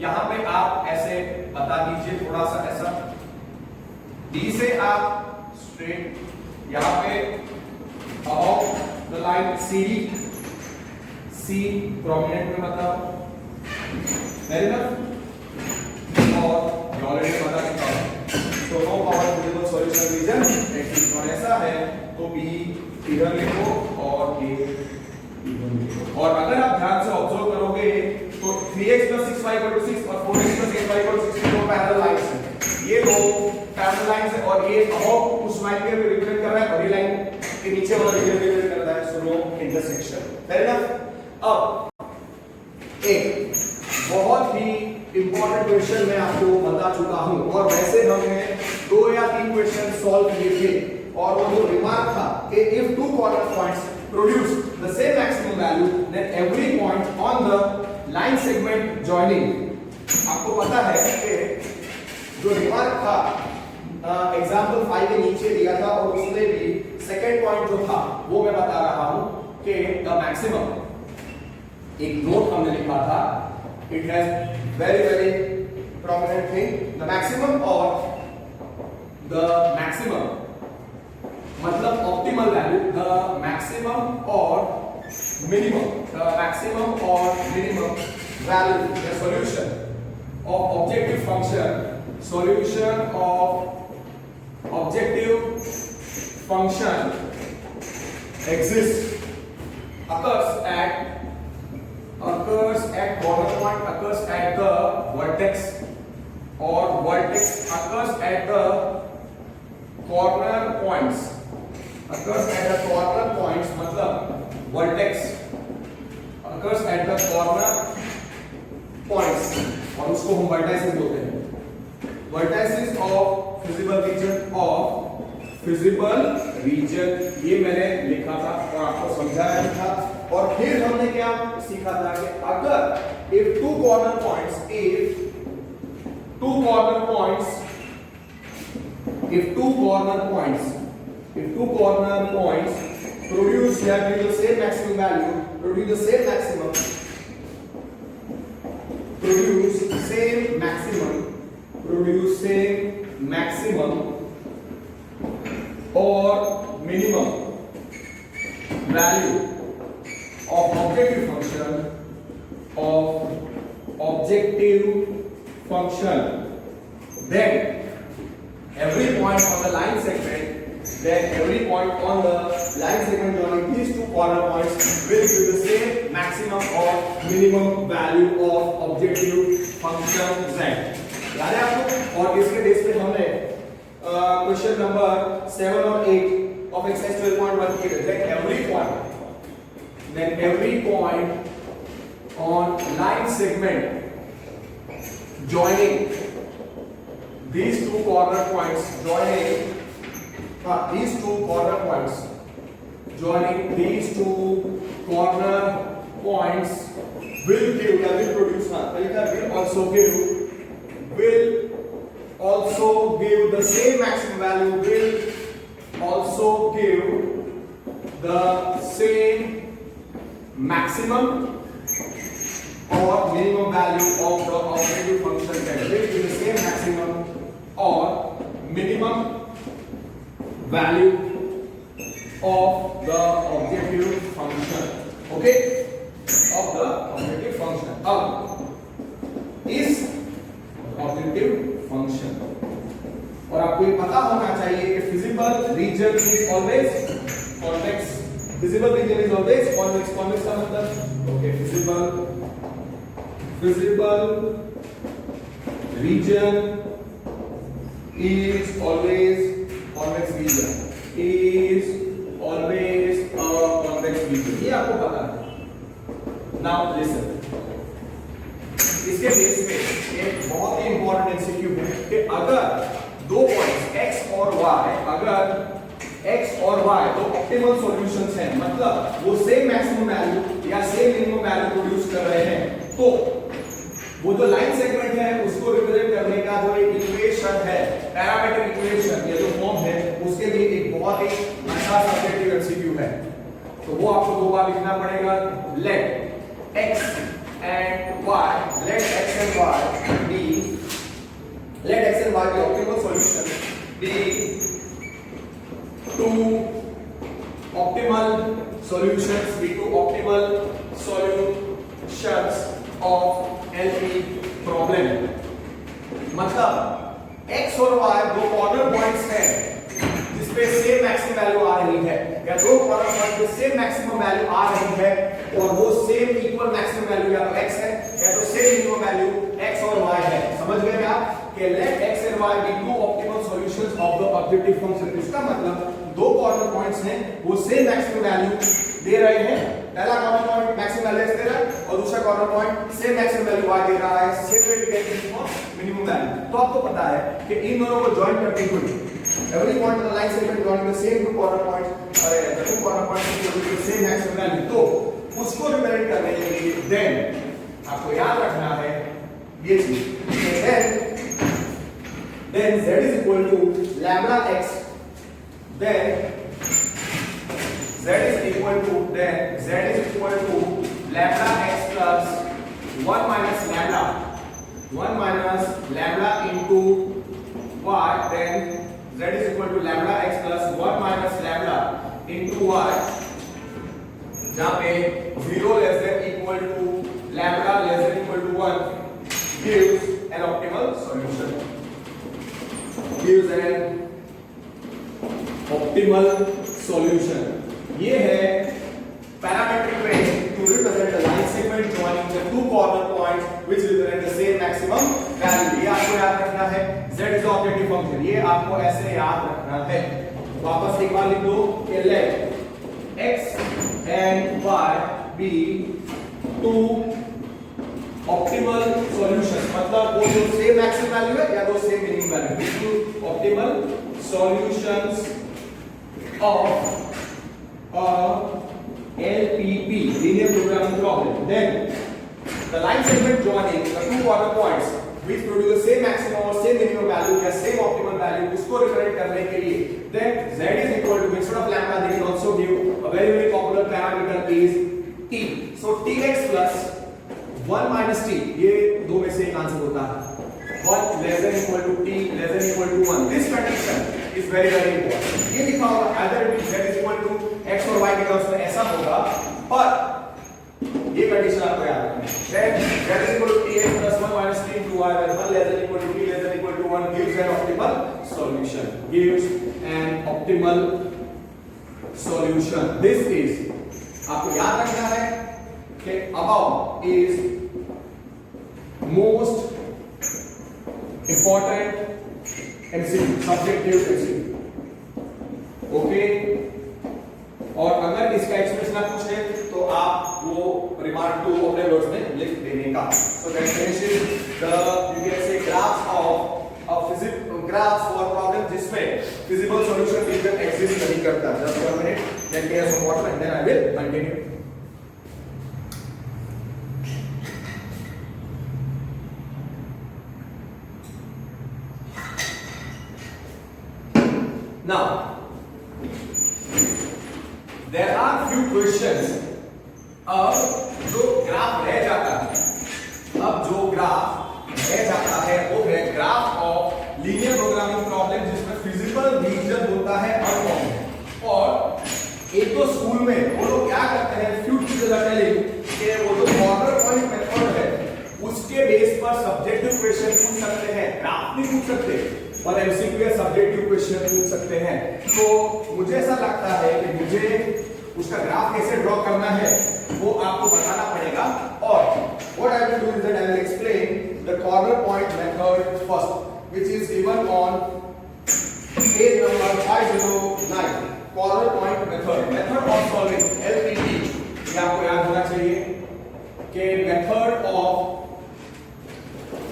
यहाँ पे आप ऐसे बता दीजिए थोड़ा सा ऐसा, डी से आप स्ट्रेट यहाँ पे above the line see prominent में बताओ, वेरी इनफ, और ऑलरेडी बता चुका हूं। तो no power feasible solution region exist, और ऐसा है तो बी इधर लिखो और ए इधर लिखो। और अगर आप ध्यान से ऑब्जर्व करोगे तो 3x + 6y = 6 और 4x + 8y = 16 दो पैरेलल लाइंस हैं। ये दो पैरेलल लाइंस हैं और ये अबव उस लाइन के रिप्रेजेंट कर रहा है और ये लाइन के नीचे वाला रीजन रिप्रेजेंट कर रहा है, so no intersection. Fair enough. अब एक बहुत ही इंपॉर्टेंट क्वेश्चन मैं आपको बता चुका हूं, और वैसे हमने 2 या 3 क्वेश्चन सॉल्व किए थे, और वो जो रिमार्क था कि if two corner points produce the same maximum value then every point on the line segment joining, आपको पता है कि जो रिमार्क था एग्जांपल 5 के नीचे दिया था, और उसमें भी सेकंड पॉइंट जो था वो मैं बता रहा हूं कि द मैक्सिमम, एक नोट हमने लिखा था, it has very prominent thing, the maximum or the maximum मतलब ऑप्टिमल वैल्यू, द मैक्सिमम और मिनिमम, द मैक्सिमम और minimum value, the solution of objective function, solution of objective function exists, occurs at corner point, occurs at the vertex, or vertex occurs at the corner points, occurs at the corner points मतलब vertex occurs at the corner points और उसको हम vertices बोलते हैं। Vertices of feasible region ये मैंने लिखा था और आपको समझाया था। और फिर हमने क्या सीखा था कि अगर if two corner points produce here give the same maximum value, produce same maximum or minimum value of objective function, then every point on the line segment joining these two corner points will give the same maximum or minimum value of objective function z। याद है आपको? और इसके base पे हमने question number 7 और 8 of exercise 12.1 किए थे। every point on line segment joining these two corner points will also give the same maximum value, maximum or minimum value of the objective function z, will give the same maximum or minimum value of the objective function, okay, of the objective function। अब इस objective function और आपको ये पता होना चाहिए कि visible region is always convex। visible region is always convex। convex का मतलब okay, visible region is always convex region, ये आपको पता है। Now listen, इसके बेस पे एक बहुत ही इंपॉर्टेंट एमसीक्यू है कि अगर दो पॉइंट्स x और y दो ऑप्टिमल सॉल्यूशंस हैं, मतलब वो सेम मैक्सिमम वैल्यू या सेम मिनिमम वैल्यू प्रोड्यूस कर रहे हैं, तो वो जो लाइन सेगमेंट है उसको रिप्रेजेंट करने का जो एक इक्वेशन है, पैरामीट्रिक इक्वेशन या जो फॉर्म है, उसके लिए एक बहुत ही अच्छा सब्जेक्टिव एमसीक्यू है। तो वो आपको दो बार लिखना पड़ेगा। Let x and y be optimal solution, be two optimal solutions of LP problem। मतलब x और y दो कॉर्नर पॉइंट्स हैं जिसपे सेम मैक्सिमम वैल्यू आ रही है, या दो कॉर्नर पॉइंट पे सेम मैक्सिमम वैल्यू आ रही है और वो सेम इक्वल मैक्सिमम वैल्यू या तो x है या तो सेम मिनिमम वैल्यू x और y है। समझ गए आप कि late x and y be two optimal solutions of the objective function। इसका मतलब दो कॉर्नर पॉइंट्स हैं, वो सेम मैक्सिमम वैल्यू दे रहे हैं। पहला corner point maximum value x दे रहा है और दूसरा corner point same maximum value y दे रहा है, same way to get minimum value. तो आपको पता है कि इन दोनों को जॉइन करते हुए every point on the line segment joining the same two corner points, the two corner points will give the same maximum value। तो उसको रिप्रेजेंट करने के लिए देन आपको याद रखना है ये चीज, then z is equal to lambda x, then z is equal to lambda x plus 1 minus lambda into y, then z is equal to lambda x plus 1 minus lambda into y, जहाँ पे 0 less than equal to lambda less than equal to 1 gives an optimal solution, ये है parametric way to represent the line segment joining the two corner points which represent the same maximum value। ये आपको याद रखना है। z is the objective function, ये आपको ऐसे याद रखना है। वापस एक बार लिख दो कि let x and y be two optimal the same minimum value. Optimal solutions of a LPP, linear programming problem. Then the line segment joining the two corner points which produce the same maximum or same minimum value या same optimal value उसको represent करने के लिए then z is equal to instead of lambda they can also give a very popular parameter is t. So tx plus 1 minus t, ये दो में से एक आंसर होता है 1 less than equal to t less than equal to 1. This condition is very important. ये लिखा होगा either it is z is equal to x और y के टर्म्स में ऐसा होगा, पर ये कंडीशन आपको याद रखना है. z is equal to tx plus 1 minus t into y, where 1 less than equal to t less than equal to 1 gives an optimal solution. Gives an optimal solution. This is आपको याद रखना है कि above is most important MCQ, subjective MCQ. Okay. और अगर इसका expression आप पूछे तो आप वो रिमार्क टू अपने वर्ड्स में लिख देने का. So that finishes the you can say graphs for problem जिसमें feasible solution region exist नहीं करता. Just 1 minute, then take some water and then I will continue. Now there are few questions. अब जो graph रह जाता है वो है graph of linear programming problem जिसमें फिजिकल रीजन होता है अनबाउंडेड. और एक तो स्कूल में वो लोग क्या करते हैं, फ्यू टीचर्स आर टेलिंग कि वो जो कॉर्नर पॉइंट मेथड है उसके बेस पर सब्जेक्टिव क्वेश्चन पूछ सकते हैं, ग्राफ नहीं पूछ सकते, और एमसीक्यू या सब्जेक्टिव क्वेश्चन पूछ सकते हैं. तो मुझे ऐसा लगता है कि मुझे उसका ग्राफ कैसे ड्रॉ करना है वो आपको बताना पड़ेगा. और what I will do is that I will explain the corner point method first, which is given on page number 509. corner point method of solving LPP. ये आपको याद होना चाहिए कि method of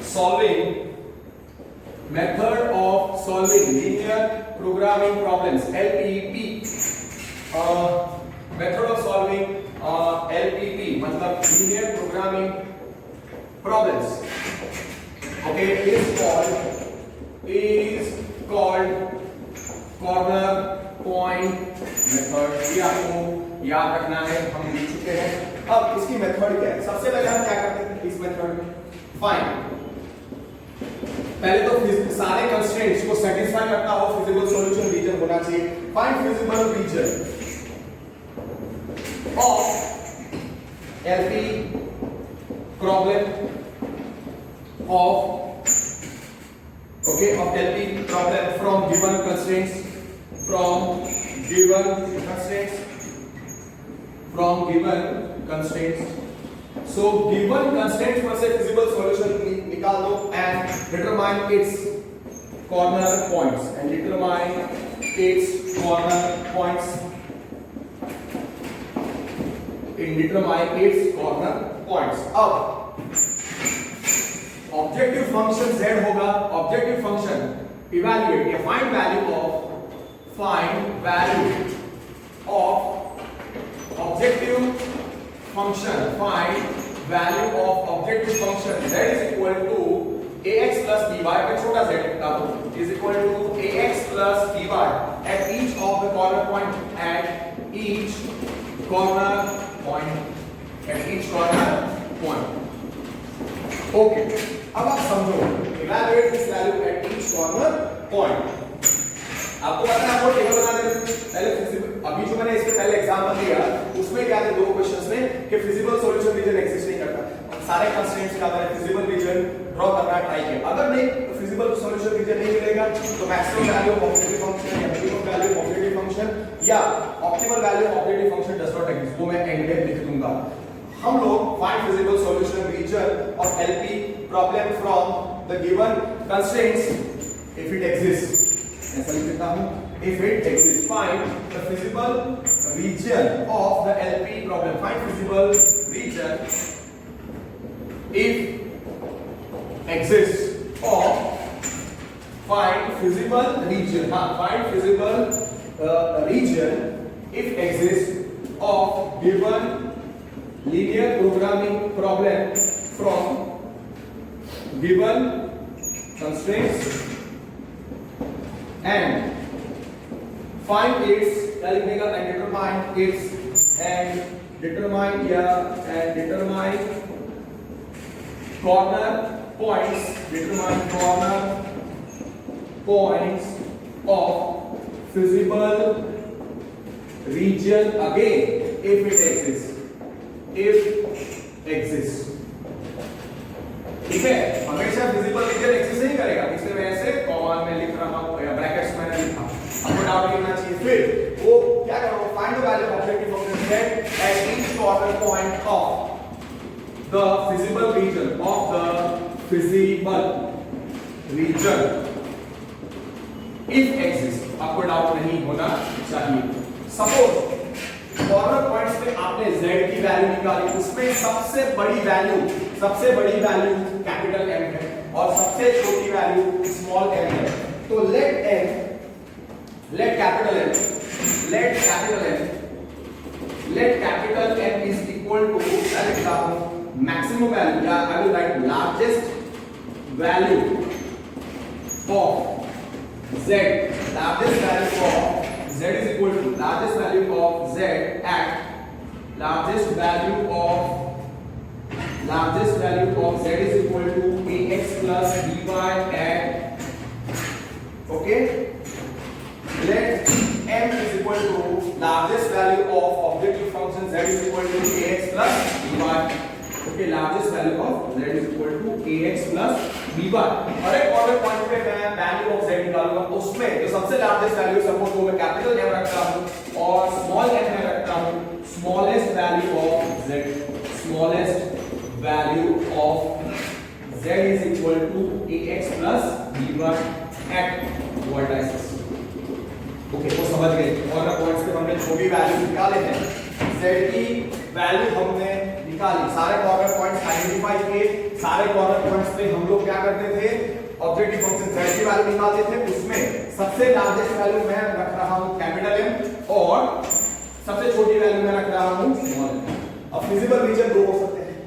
solving linear programming problems LPP. Method of solving LPP मतलब linear programming problems. Okay, is called corner point method. ये आपको याद रखना है, हम लिख चुके हैं. अब इसकी मेथड क्या है? सबसे पहले हम क्या करते हैं इस मेथड में, फाइंड पहले तो सारे कंस्ट्रेंट्स को सेटिस्फाई करता हो फिजिबल सॉल्यूशन रीजन होना चाहिए. Find feasible region of LP problem of LP problem from given constraints. So given constraints पर से feasible solution निकाल दो and determine its corner points. Determine its corner points. अब ऑब्जेक्टिव फंक्शन z होगा. Objective function evaluate या find value of objective function z is equal to ax plus by. मैं छोटा z लिखता हूं, is equal to ax plus by at each of the corner point Okay. अब आप समझो evaluate this value at each corner point. आपको पता है आपको टेबल बना देना पहले. अभी जो मैंने इसके पहले एग्जांपल दिया उसमें क्या थे दो क्वेश्चंस में कि फिजिबल सॉल्यूशन रीजन एग्जिस्ट नहीं करता. सारे कंस्ट्रेंट्स का मैंने फिजिबल रीजन ड्रॉ करना ट्राई किया. अगर नहीं तो फिजिबल सॉल्यूशन रीजन नहीं मिलेगा तो maximum value of objective function या minimum value of objective function या optimal value of objective function does not exist. वो मैं एंड में लिख दूंगा. हम लोग find feasible solution region of LP problem from the given constraints if it exist. ऐसा लिख देता हूं, if it exists. Find the feasible region of the LP problem. Find feasible region if exists of find feasible region, find feasible region if exists of given linear programming problem from given constraints and find its and determine its and determine corner points of feasible region again if it exists ठीक है, हमेशा visible region exist नहीं करेगा, इसलिए मैं ऐसे comma में लिख रहा हूं या ब्रैकेट्स में लिखा हूं। आपको डाउट लिखना चाहिए। फिर वो क्या करोगे, find the value of objective function z at each corner point of the feasible region if exist। आपको डाउट नहीं होना चाहिए। सपोज कॉर्नर पॉइंट्स पे आपने z की वैल्यू निकाली, उसमें सबसे बड़ी वैल्यू कैपिटल M है और सबसे छोटी वैल्यू स्मॉल m है। तो let capital M is equal to maximum value, या I will write largest value of z, largest value of z is equal to largest value of z at largest value of z is equal to ax plus by at, okay, let m is equal to largest value of objective function z is equal to ax plus by, okay, largest value of z is equal to ax plus by। और एक corner point पे मैं value of z निकालूंगा, उसमें जो सबसे largest value suppose वो मैं कैपिटल M रखता हूं और स्मॉल m में रखता हूं smallest value of z is equal to ax plus by at vertices। Okay, वो समझ गए। कॉर्नर पॉइंट्स पे हमने जो भी वैल्यू निकाले हैं, z की वैल्यू हमने निकाली, सारे कॉर्नर पॉइंट्स आइडेंटिफाई किए। सारे कॉर्नर पॉइंट्स पे हम लोग क्या करते थे, ऑब्जेक्टिव फंक्शन z की वैल्यू निकालते थे, उसमें सबसे लार्जेस्ट वैल्यू मैं रख रहा हूं कैपिटल M और सबसे छोटी वैल्यू मैं रख रहा हूं स्मॉल m। अब फिजिबल रीजन दो हो सकते हैं।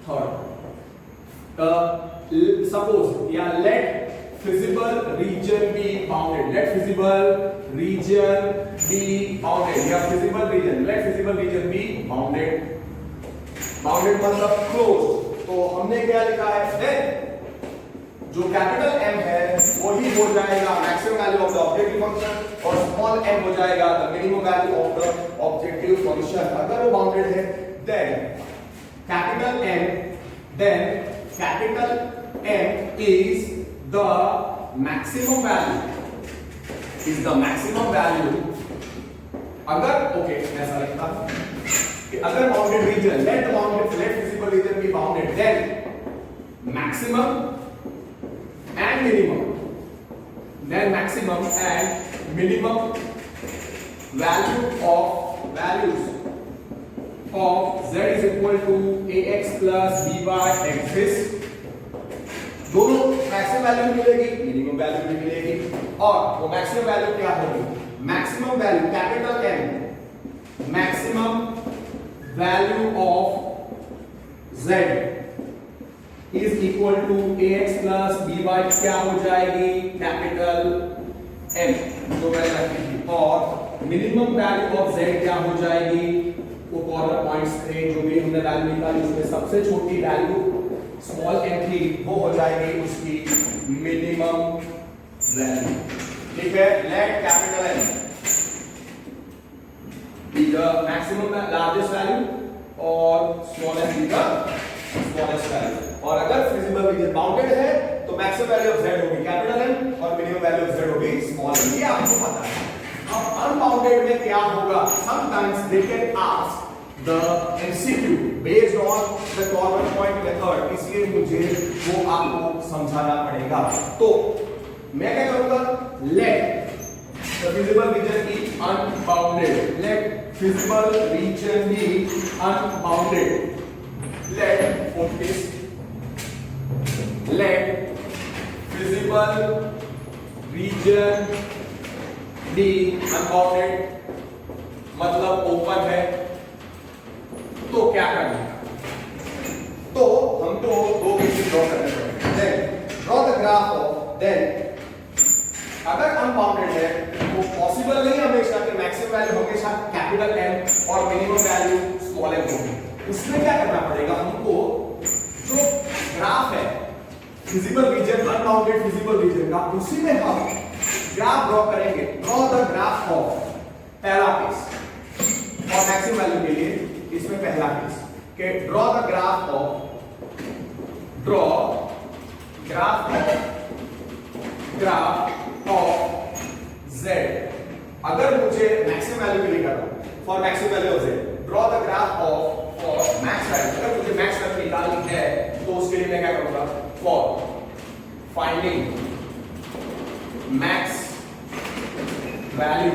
थर्ड, सपोज या let feasible region be bounded, let feasible region be bounded, या feasible region, let feasible region be bounded, bounded मतलब closed। तो हमने क्या लिखा है, then जो कैपिटल M है वही हो जाएगा maximum value of the objective function और स्मॉल m हो जाएगा the minimum value of the objective function. अगर वो बाउंडेड है then capital M is the maximum value, अगर ओके ऐसा लिखता कि अगर bounded reason let feasible region be bounded, then maximum and minimum values of z is equal to ax plus by exist। दोनों maximum value मिलेगी, minimum value भी मिलेगी। और वो मैक्सिमम वैल्यू क्या होगी, maximum value capital M, maximum value of z is equal to ax plus by क्या हो जाएगी, कैपिटल M जो मैंने रखी थी, और मिनिमम वैल्यू ऑफ z क्या हो जाएगी, वो कॉर्नर पॉइंट्स थे जो भी हमने वैल्यू निकाली उसमें सबसे छोटी वैल्यू स्मॉल m थी, वो हो जाएगी उसकी मिनिमम वैल्यू। ठीक है, let capital M be the maximum largest value और small m be the smallest value। और अगर फिजिबल रीजन बाउंडेड है तो मैक्सिमम वैल्यू ऑफ z होगी कैपिटल M और मिनिमम वैल्यू ऑफ z होगी स्मॉल m। ये आपको पता है। अब अनबाउंडेड में क्या होगा, sometimes they can ask the MCQ based on the corner point method, इसलिए मुझे वो आपको समझाना पड़ेगा। तो मैं क्या करूंगा, let the feasible region be unbounded, let feasible region be unbounded, let feasible region D unbounded मतलब ओपन है, तो क्या करना है? तो हमको दो केसेस ड्रॉ करने पड़ेंगे। Then draw the graph of, then अगर अनबाउंडेड है तो पॉसिबल नहीं हमेशा कि मैक्सिमम वैल्यू हमेशा कैपिटल M और मिनिमम वैल्यू स्मॉल m होगी। उसमें क्या करना पड़ेगा हमको, जो ग्राफ है feasible region, unbounded feasible reason का, उसी में हम ग्राफ ड्रॉ करेंगे। ड्रॉ द ग्राफ ऑफ, पहला केस और मैक्सिमम वैल्यू के लिए इसमें पहला केस के draw the graph of, draw graph of z। अगर मुझे मैक्सिमम वैल्यू के लिए करना, for maximum value of z, draw the graph of for max value. अगर मुझे मैक्स वैल्यू निकालनी है तो उसके लिए मैं क्या करूंगा, for finding max value,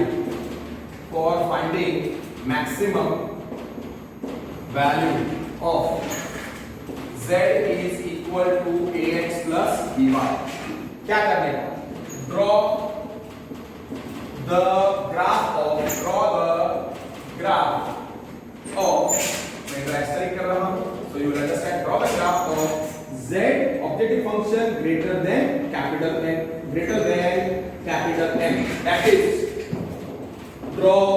for finding maximum value of z is equal to ax plus by। क्या करने का, ड्रॉ द ग्राफ ऑफ, मैं इस कर रहा हूं, so you will understand, draw the graph of z objective function greater than capital N, greater than capital N, that is draw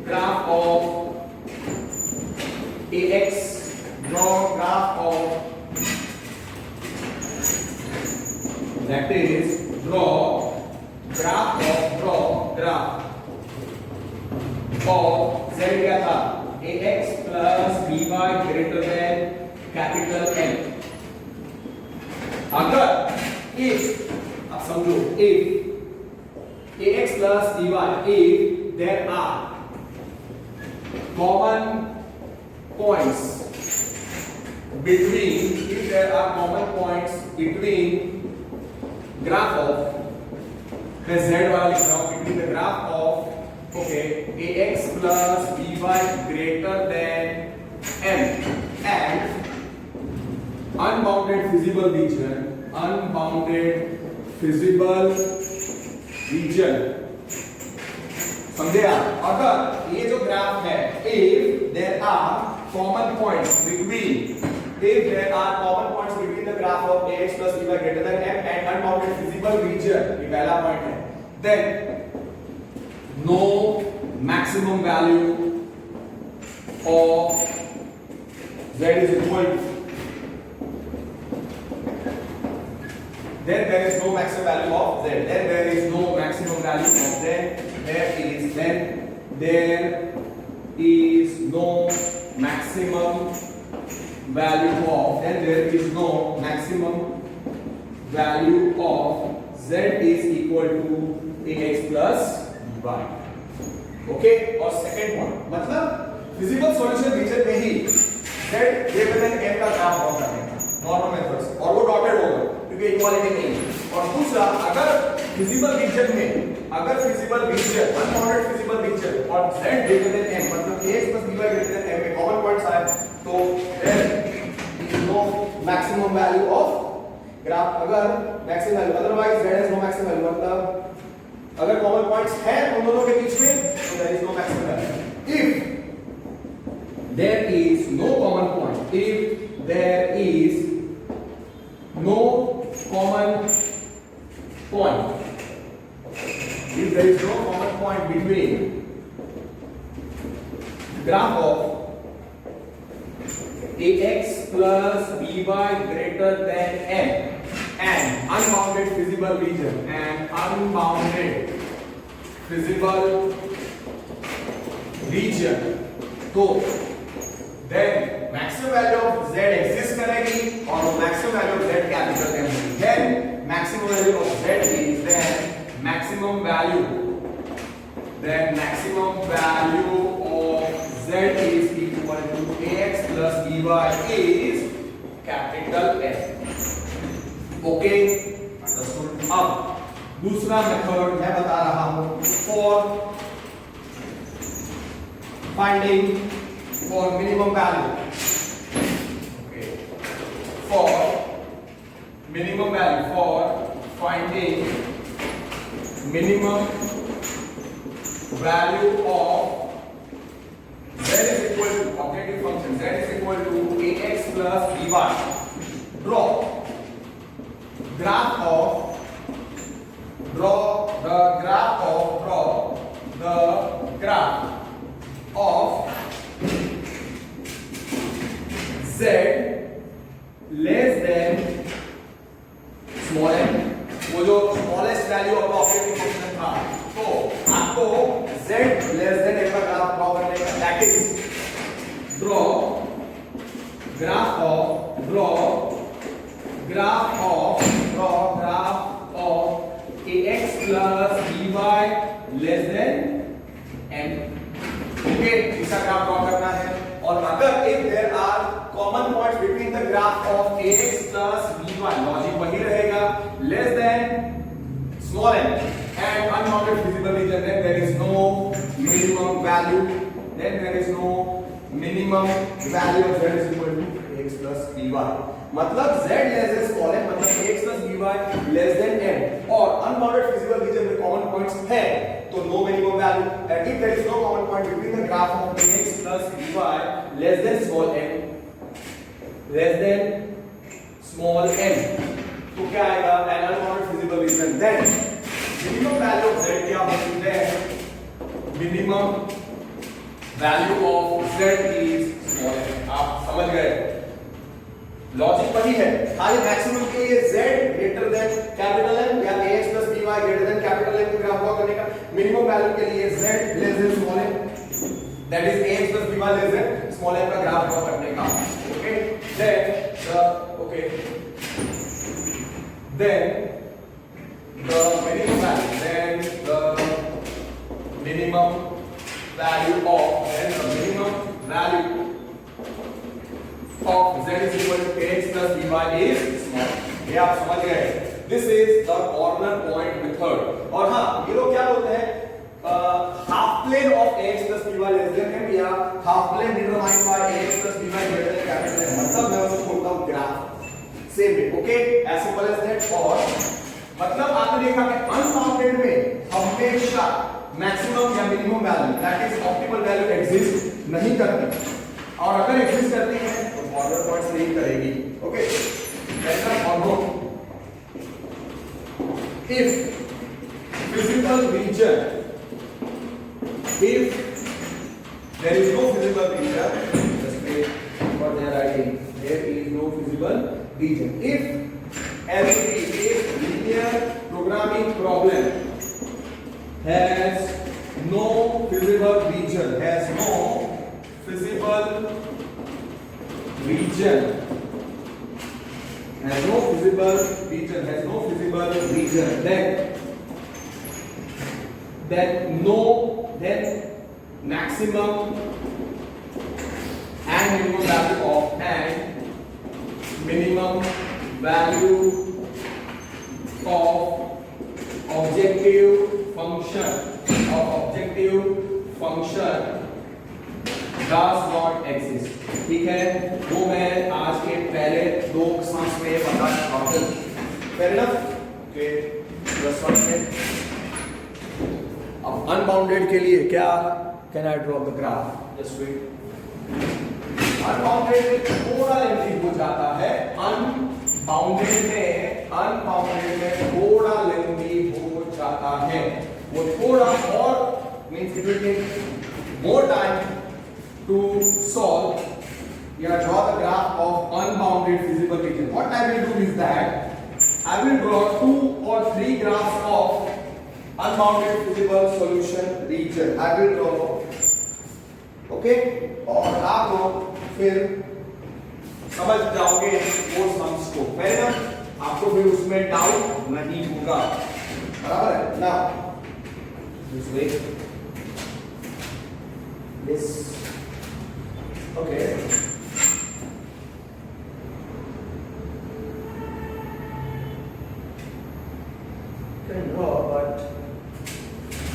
graph of ax, draw graph of, that is draw graph of z क्या था, ax plus by greater than capital N। अगर if, अब समझो, if ax plus by, if there are common points between, if there are common points between graph of, मैं z वाला लिख रहा हूं, between the graph of, okay, ax plus by greater than m and unbounded visible region, unbounded visible region। समझे आप? अगर ये जो ग्राफ है, if there are common points between, if there are common points between the graph of ax plus by greater than m and unbounded visible region, ये पहला point है, then no maximum value of z is equal to, then there is no maximum value of z, then there is no maximum value of z, there is no maximum value of, then there is no maximum value of z is equal to ax plus by। Okay, और second point मतलब physical solution reason में ही z greater than m का graph draw करने का normal method से, और वो dotted होगा क्योंकि इक्वालिटी नहीं है। और दूसरा, अगर फिजिबल रीजन में, अगर feasible region, unbounded feasible region और z ग्रेटर देन m मतलब ax plus by greater than m में कॉमन पॉइंट्स आए, तो there is no maximum value of graph, अगर maximum value, otherwise z has no maximum value, मतलब अगर common points हैं उन दोनों के बीच में, तो there is no maximum value. If there is no common point, if there is no common point, if there is no common point between graph of ax plus by greater than m and unbounded visible region, and unbounded visible region, तो then maximum value of z exist करेगी और maximum value of z capital M होगी। then maximum value of z is then maximum value of z is equal to ax plus by is capital M। Okay, understood. अब दूसरा method मैं बता रहा हूं, for finding for minimum value, okay, for minimum value, for finding minimum value of z is equal to objective function z is equal to ax plus by. Draw the graph of z less than small n, वो जो smallest value of objective function था, तो आपको z less than n का graph draw करने का, that is draw graph of ax plus by less than n. Okay, इसका graph draw करना है। और अगर if there are common points between the graph of ax plus by, logic वही रहेगा, less than small n and unbounded visible region, then there is no minimum value of z is equal to ax plus by. मतलब z less than small n, मतलब ax plus by less than n, और unbounded visible region में common points है, तो no minimum value. And if there is no common point between the graph of ax plus by less than small n, तो क्या आएगा? An unbounded visible region. Then minimum value of z क्या होती है? Minimum value of z is small n. आप समझ गए? Logic वही है, खाली मैक्सिमम के लिए z greater then capital n या ax plus by greater then capital n को ग्राफ ड्रॉ करने का, मिनिमम वैल्यू के लिए z less than small n, that is ax plus by less than small n का graph draw करने का। Okay, then the minimum value of z is equal to ax plus by is small। ये आप समझ गए। This is the corner point method। और हाँ, ये लोग क्या बोलते हैं, half plane of ax plus by less than n या half plane determined by ax plus by greater than capital N, मतलब मैं उसको बोलता हूँ graph. Same way, okay, as simple as that. और मतलब आपने देखा कि अनबाउंडेड में हमेशा मैक्सिमम या minimum value, that is optimal value exist नहीं करती, और अगर एग्जिस्ट करती है तो कॉर्नर पॉइंट्स नहीं करेगी। ओके, ऐसा follow if visible region, if there is no visible region, just wait what they are writing, there is no visible region. If linear programming problem has no visible region, then maximum and minimum value of objective function does not exist। ठीक है, वो मैं आज के पहले दो class में बता चुका हूं। Fair enough? Okay, just one minute। अब अनबाउंडेड के लिए क्या, can I draw the graph? Just wait. Unbounded में थोड़ा लेंथी हो जाता है, अनबाउंडेड में थोड़ा लेंथी हो जाता है, वो थोड़ा और means it will take more time to solve या draw the graph of unbounded visible region. What I will do is that I will draw 2 or 3 graphs of unbounded visible solution region. I will draw, okay, और आप लोग फिर समझ जाओगे वो sums को, है ना? आपको फिर उसमें डाउट नहीं होगा, बराबर है ना? This way, this, okay. Can draw, but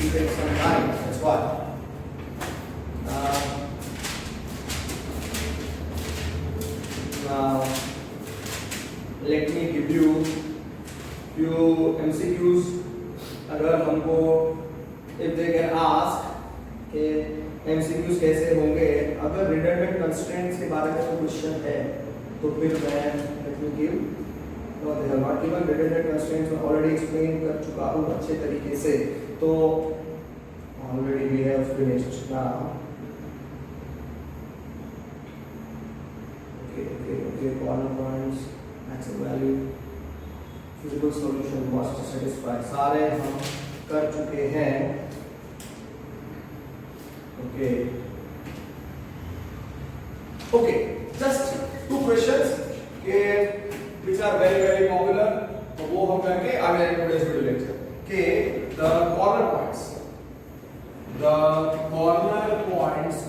you take some time. That's why. Now, let me give you few MCQs अगर हमको इफ दे कैन आस्क कि एमसीक्यूज कैसे होंगे, अगर रिडंडेंट कंस्ट्रेंट्स के बारे में कोई क्वेश्चन है तो फिर मैं let me give, no they have not given redundant constraints, मैं ऑलरेडी एक्सप्लेन कर चुका हूं अच्छे तरीके से, तो already we have finished now. Okay corner points, maximum value, feasible solution must satisfy, सारे हम कर चुके हैं। Okay, just two questions which are very popular, तो वो हम करके आगे today's video lecture के the corner points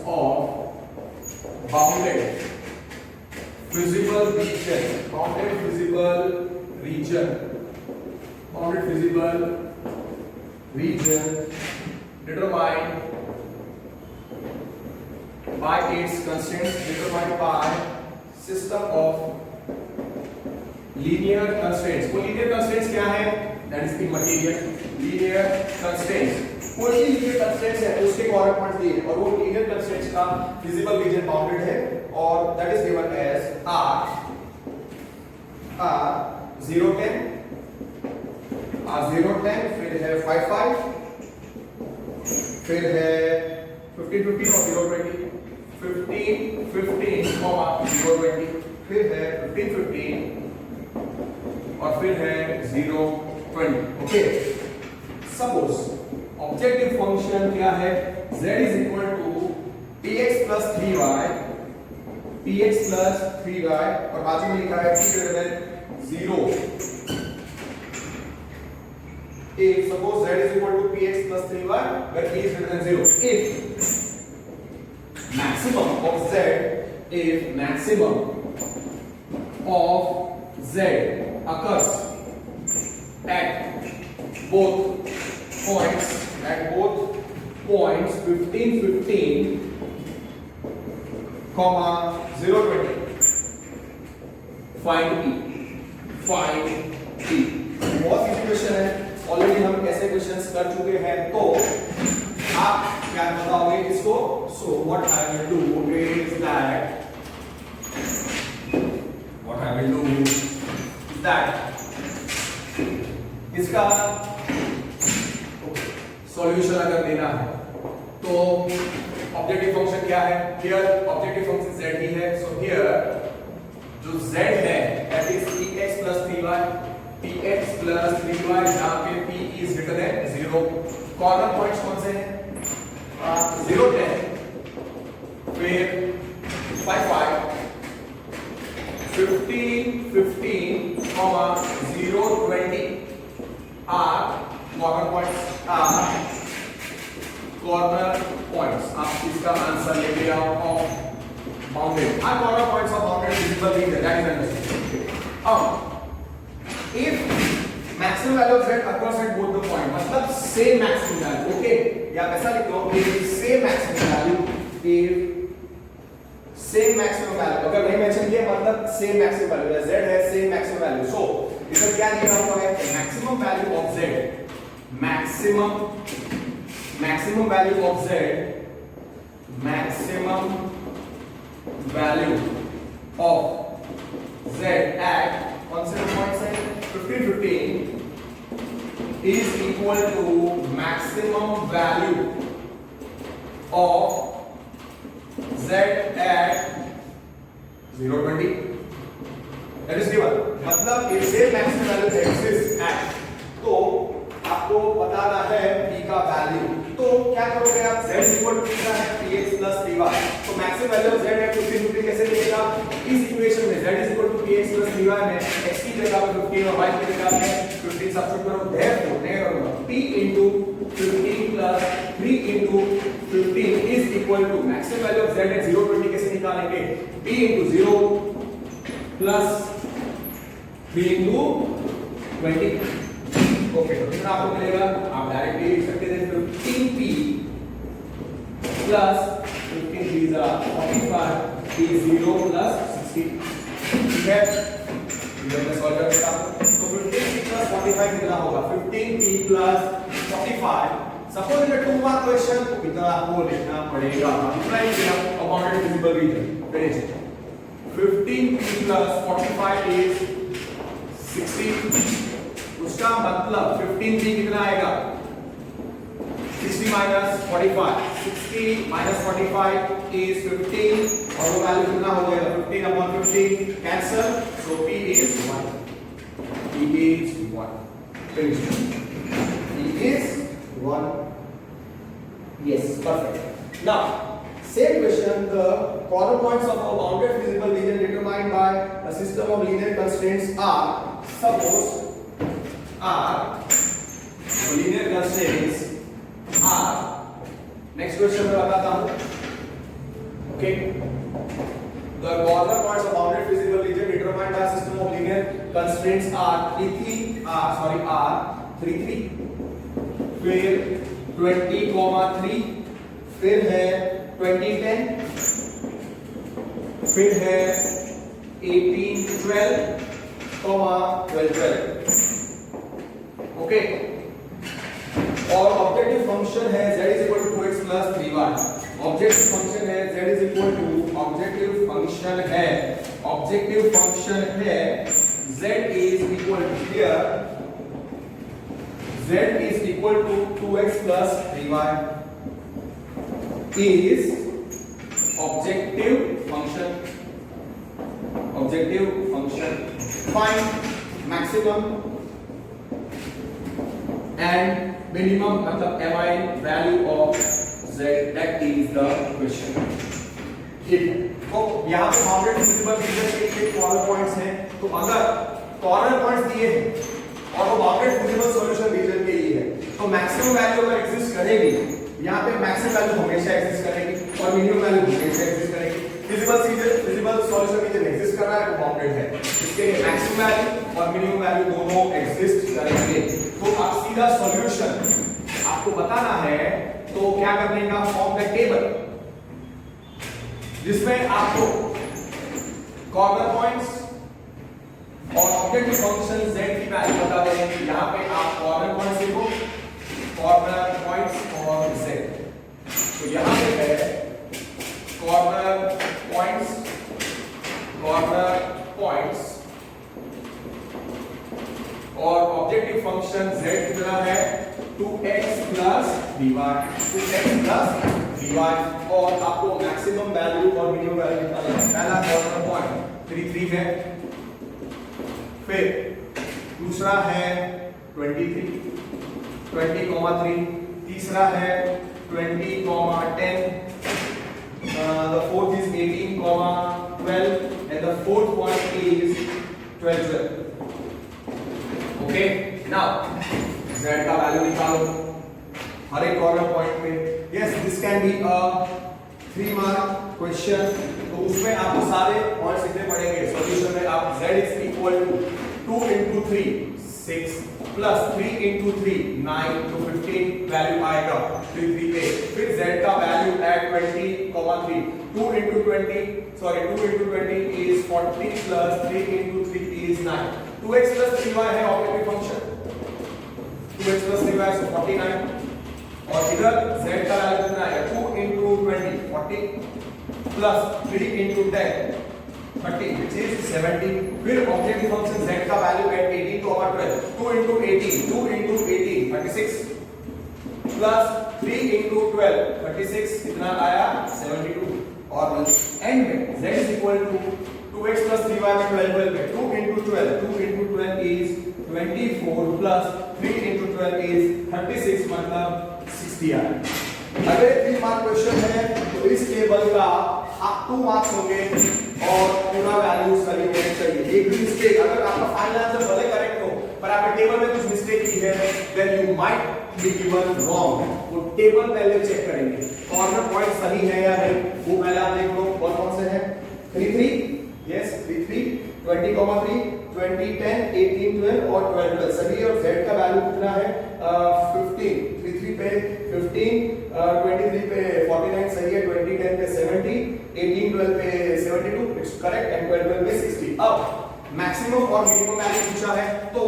of bounded visible region determined by its constraints, determined by system of linear constraints। वो linear constraints क्या है? That is immaterial linear constraints। कोई भी linear constraints है उसके corner points दिए और वो linear constraints का visible region bounded है और that is given as R0 10, फिर है 5 5, फिर है 15 15 और 0 20, 15 15, 0 20, फिर है 15 15 और फिर है 0 20। ओके, सपोज ऑब्जेक्टिव फंक्शन क्या है? z is equal to px plus 3y, और बाजू में लिखा है p greater than 0। If suppose z is equal to px plus 3y where p is greater than 0, if maximum of z occurs at both points 15 15 comma 0 20, find p। बहुत easy question है, already हम ऐसे questions कर चुके हैं, तो आप क्या बताओगे इसको? So what I will do is that इसका सॉल्यूशन अगर देना है तो ऑब्जेक्टिव फंक्शन क्या है? हियर ऑब्जेक्टिव फंक्शन z ही है, सो हियर जो z है that is px plus 3y, जहां पे p is greater than 0। Corner points कौन से हैं? 0 10, फिर 5 5, 15 15, 0 20 are कॉर्नर पॉइंट्स। आप इसका आंसर लेके आओ of bounded. Corner points of bounded visible region, that is understood. अब if maximum value of z occurs at both the point, मतलब same maximum value, okay, या ऐसा लिख लो if same maximum value अगर नहीं मेंशन किया मतलब same maximum value, या z है same maximum value, so इधर क्या दिया हुआ है? maximum value of z, maximum value of z at कौन से पॉइंट्स हैं? 15 15 is equal to maximum value of z at 0 20, that is given। मतलब if say maximum value exists at, तो आपको बताना है p का वैल्यू, तो क्या करोगे आप? z is equal to कितना है? px plus 3y, तो maximum value of z at 15 15 कैसे लिखेगा? इस इक्वेशन में z is equal to px plus 3y में x की जगह पे 15 और y की जगह पे 15 सब्स्टिट्यूट करो, therefore p into 15 plus 3 into 15 is equal to maximum value of z at 0 20 कैसे निकालेंगे? p into 0 plus 3 into 20। Okay, तो कितना आपको मिलेगा? आप डायरेक्टली लिख सकते हैं 15p plus 15 threes are 45 is 0 plus 60। ठीक है, इधर मैं सॉल्व करता हूं, तो 15p plus 45 कितना होगा? 15p plus 45. Suppose in 2 mark question तो कितना आपको लिखना पड़ेगा? मल्टीप्लाई किया और bounded feasible region finish. 15p plus 45 is 60. उसका मतलब 15p कितना आएगा? 60 minus 45. 60 minus 45 is 15 और वो वैल्यू कितना हो जाएगा? 15 upon 15 cancel. So p is 1. P is 1. Finish. P is 1. Yes, perfect. Now, same question. The corner points of a bounded visible region determined by a system of linear constraints are, suppose, linear constraints are. Next question मैं बताता हूँ. Okay. The corner points of bounded visible region determined by a system of linear constraints are 3, फिर 20,3, फिर है 2010, फिर है 1812, 1212. Okay. और objective function है z is equal to 2x plus 3y. Objective function है z is equal to objective function है z is equal to here z is equal to 2x plus 3y is objective function. Find maximum and minimum मतलब mi value of z. That is the question. ठीक है. तो यहाँ पे bounded feasible region के corner points हैं. तो अगर कॉर्नर पॉइंट्स दिए हैं और वो बाउंडेड फिजिबल सॉल्यूशन रीजन के लिए है तो मैक्सिमम वैल्यू अगर एग्जिस्ट करेगी, यहाँ पे मैक्सिमम वैल्यू हमेशा एग्जिस्ट करेगी और मिनिमम वैल्यू हमेशा एग्जिस्ट करेगी. फिजिबल सॉल्यूशन रीजन एग्जिस्ट कर रहा है तो बाउंडेड है. इसके लिए मैक्सिमम वैल्यू और मिनिमम वैल्यू दोनों एग्जिस्ट करेंगे. तो आप सीधा सॉल्यूशन आपको बताना है तो क्या करने का? फॉर्म द टेबल जिसमें आपको कॉर्नर पॉइंट्स और ऑब्जेक्टिव फंक्शन z की वैल्यू बता देंगे. यहाँ पे आप कॉर्नर पॉइंट्स लिखो, कॉर्नर पॉइंट्स और z. तो यहाँ पे है कॉर्नर पॉइंट्स और ऑब्जेक्टिव फंक्शन z कितना है? 2x plus dy. और आपको मैक्सिमम वैल्यू और मिनिमम वैल्यू निकालना है. पहला कॉर्नर पॉइंट 3 है, फिर दूसरा है 23, 20,3, तीसरा है 20,10, the fourth is 18,12 and the fourth one is 12. Okay, now z का वैल्यू निकालो हर एक कॉर्नर पॉइंट पे. Yes, this can be a 3 mark question. तो उसमें आपको सारे पॉइंट्स लिखने पड़ेंगे. सॉल्यूशन में आप z is equal to 2 into 3 6 plus 3 into 3 9 तो 15 वैल्यू आएगा 3 पे. फिर z का value eight 20,3 2 into 20 is 40 plus 3 into 3 is 9. 2x plus 3y है objective function. 2x plus 3y is 49 और इधर z का वैल्यू कितना आएगा? 2 into 20 40 plus 3 into 10 30 which is 70. फिर ऑब्जेक्टिव फंक्शन z का value eight 18,12 2 into 18 36 plus 3 into 12 36 कितना आया? 72. और एंड में z is equal to 2x plus 3y में 12 में 2 into 12 is 24 plus 3 into 12 is 36 मतलब 60 आया. अगर 3 मार्क क्वेश्चन है तो इस टेबल का आप 2 मार्क्स होंगे और पूरा वैल्यू सही होना चाहिए. एक भी मिस्टेक अगर आपका फाइनल आंसर भले करेक्ट हो पर आपने टेबल में कुछ मिस्टेक की है then you might be given wrong. वो टेबल पहले चेक करेंगे कॉर्नर पॉइंट सही है या नहीं. वो पहले आप देख लो कौन से हैं. 3 यस 3 20,3 20 10 18 12 और 12 सभी. और z का वैल्यू कितना है? 15 3 पे 15 23 पे 49 सही है. 20 10 पे 70 18 12 पे 72 इट्स करेक्ट एंड 12 पे 60. अब मैक्सिमम और मिनिमम वैल्यू पूछा है तो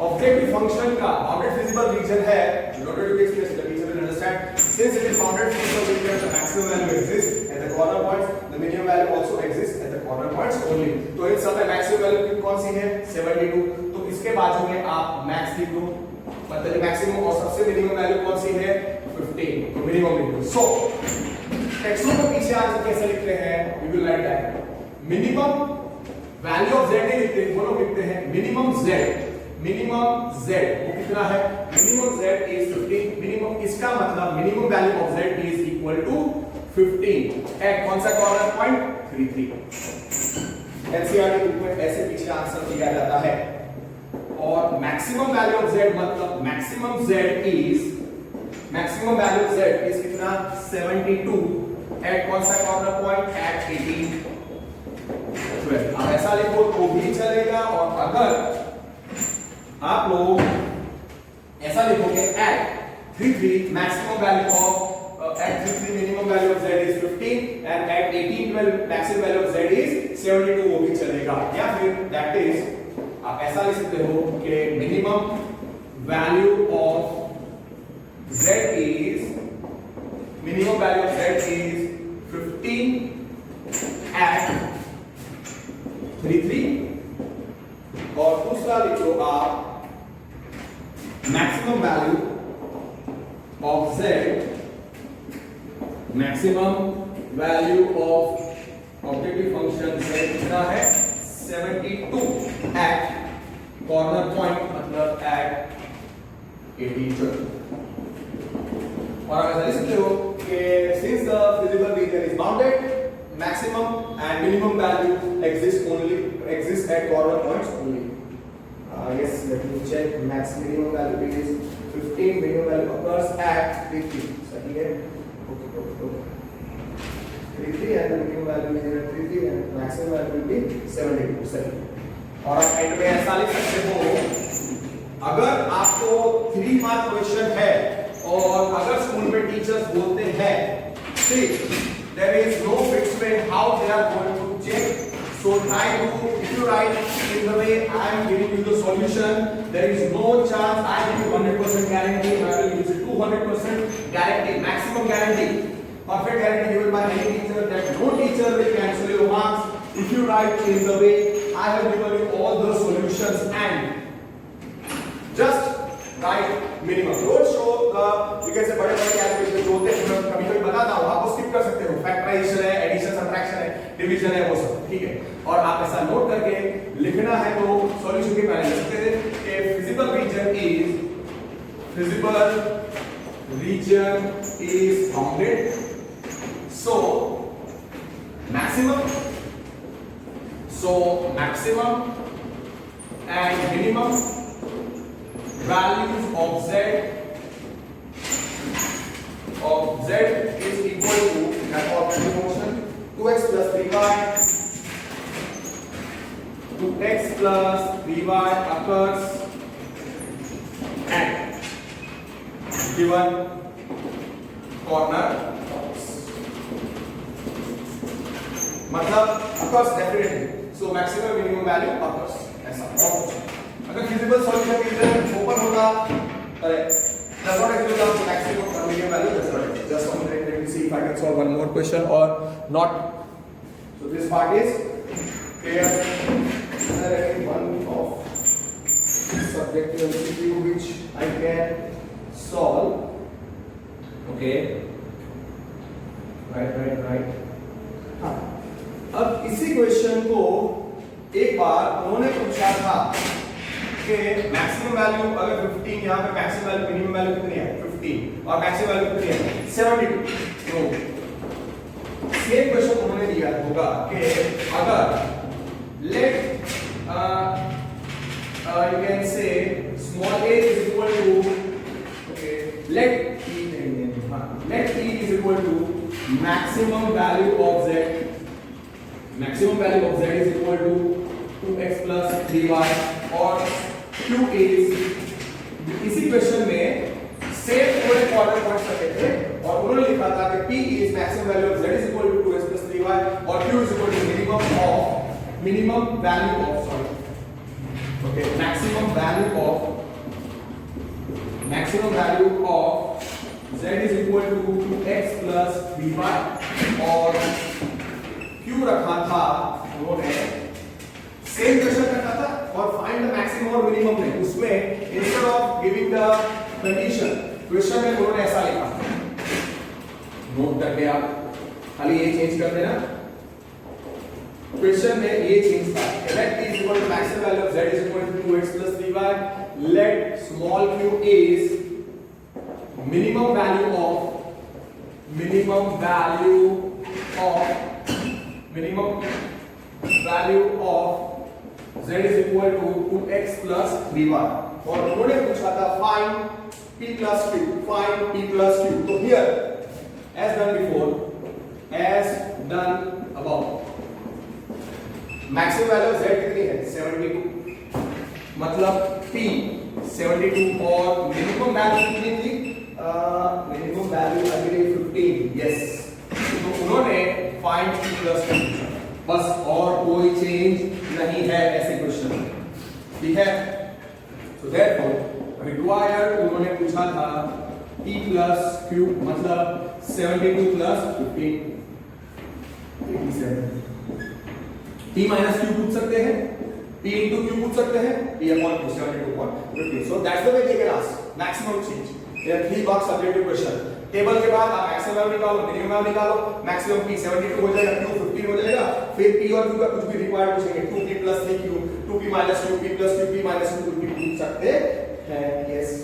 ऑब्जेक्टिव फंक्शन का बाउंडेड फिजिबल रीजन है, in order to express the teacher will understand, since it is bounded physical region, the maximum value exists at the corner points, the minimum value also exists at the corner points only. तो इन सब में maximum value कौन सी है 72, तो इसके बाजू में आप मैक्स लिख दो, मतलब मैक्सिमम और सबसे मिनिमम वैल्यू कौन सी है 15, तो मिनिमम लिख दो. सो टेक्स्टों के पीछे आंसर कैसे लिखते हैं, we will write that minimum value of z नहीं लिखते, वो लोग लिखते हैं मिनिमम z वो कितना है, मिनिमम z इज 15, मिनिमम इसका मतलब minimum value of z is equal to 15 at कौन सा कॉर्नर पॉइंट 33. एनसीईआरटी बुक में ऐसे पीछे आंसर दिया जाता है. और मैक्सिमम वैल्यू ऑफ z मतलब maximum value of z is कितना 72 एट कौन सा कॉर्नर पॉइंट एट 18 12. अब ऐसा लिखो तो भी चलेगा, और अगर आप लोग ऐसा लिखोगे at 33 maximum value of at 33 minimum value of z is 15 and at 18 12 maximum value of z is 72, वो भी चलेगा. या फिर दैट इज आप ऐसा लिख सकते हो कि minimum value of z is 15 at 33, और दूसरा लिखो आप maximum value of z, maximum value of objective function z कितना है 72 एट कॉर्नर पॉइंट मतलब एट 18. और आप ऐसा लिख सकते हो कि since the feasible region is bounded, maximum and minimum value exist at corner points only. Yes, let me check. Max minimum value is 15, minimum value occurs at 50. सही है? Okay. 33 and the minimum value is at 50 and maximum value will be 72. सही. और आप and में ऐसा लिख सकते हो, अगर आपको 3 मार्क क्वेश्चन है और अगर स्कूल में टीचर्स बोलते हैं there is no fixed way how they are going to check, so try to, if you write in the way I am giving you the solution, there is no chance I give you 100% guarantee, I will use it 200% guarantee, maximum guarantee, perfect guarantee given by any teacher that no teacher will cancel your marks if you write in the way I have given you all the solutions and just write minimum. Don't show the, you can say बड़े-बड़े calculation जो होते हैं, मैं कभी-कभी बताता हूँ, आप वो स्किप कर सकते हो, फैक्टराइजेशन है, एडिशन सब्ट्रैक्शन है, डिवीजन है, वो सब ठीक है. और आप ऐसा नोट करके लिखना है तो सॉल्यूशन के पहले लिख सकते थे कि feasible region is bounded, so maximum and minimum values of z is equal to that ordinary motion 2x plus 3y. 2x plus 3y occurs at given corner points. मतलब occurs definitely. So maximum minimum value occurs. ऐसा अगर feasible solution की तरह open होगा correct does not include the maximum or minimum value, does not exist. Just one minute, let me see if I can solve one more question or not. So this part is clear. There is one of subject MCQ which I can solve. Okay. Right. हाँ. अब इसी question को एक बार उन्होंने पूछा था कि maximum value अगर 15, यहाँ पे मैक्सिमम वैल्यू मिनिमम वैल्यू कितनी है 15 और मैक्सिमम वैल्यू कितनी है 72. तो सेम क्वेश्चन उन्होंने दिया होगा कि अगर late you can say small a is equal to let e is equal to maximum value of z. Maximum value of z is equal to 2x plus 3y और q is इसी question में same पूरे quarter points रखे थे और उन्होंने लिखा था कि p is maximum value of z is equal to 2x plus 3y और q is equal to minimum value of sorry Okay, maximum value of z is equal to 2x plus 3y और क्यों रखा था उन्होंने same question रखा था और find the maximum और मिनिमम में उसमें instead of giving the condition question में उन्होंने ऐसा लिखा नोट करके आप खाली ये चेंज कर देना क्वेश्चन में ये चेंज था let t is equal to maximum value of z is equal to 2x plus 3y let small q is minimum value of z is equal to 2x plus 3y और उन्होंने पूछा था find p plus q तो here as done above maximum value z कितनी है 72 मतलब p 72 और minimum value कितनी थी मिनिमम वैल्यू अगले 15 यस तो उन्होंने फाइंड p plus q बस और कोई चेंज नहीं है ऐसे क्वेश्चन ठीक है सो देयरफॉर रिक्वायर्ड उन्होंने पूछा था p plus q मतलब 72 plus 15 87 p minus q पूछ सकते हैं p into q पूछ सकते हैं p upon q 72.50 so that's the way they can ask maximum change there are 3 box subjective question table के बाद आप मैक्सिमम वैल्यू निकालो मिनिमम वैल्यू निकालो मैक्सिमम p 72 हो जाएगा q 15 हो जाएगा फिर p और q का कुछ भी रिक्वायर्ड पूछेंगे 2p plus 3q 2p minus q p plus q p minus q भी पूछ सकते हैं yes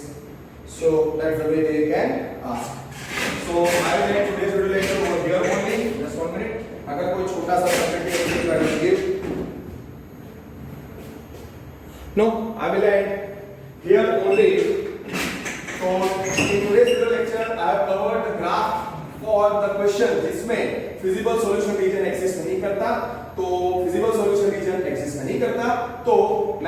so that's the way they can ask so I will end today's video lecture over here only just 1 minute अगर कोई छोटा सा subject है तो give no I will end here only so in today's video lecture I have covered the graph for the question जिसमें feasible solution region exist नहीं करता तो feasible solution region exist नहीं करता तो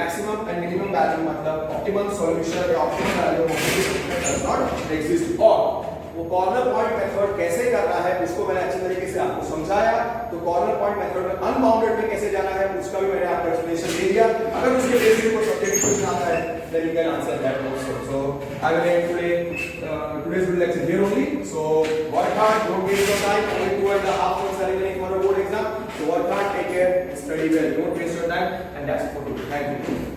maximum and minimum value मतलब optimum solution या optimum value of the solution does not exist और वो कॉर्नर पॉइंट मेथड कैसे कर रहा है उसको मैंने अच्छे तरीके से आपको समझाया तो कॉर्नर पॉइंट मेथड में अनबाउंडेड में कैसे जाना है उसका भी मैंने आपको एक्सप्लेनेशन दे दिया अगर उसके बेसिस पर सब्जेक्ट क्वेश्चन आता है then you can answer that also so I will end today's video lecture here only so work hard don't waste your time only 2.5 months are remaining for a board exam so work hard take care study well don't waste your time and that's it for today thank you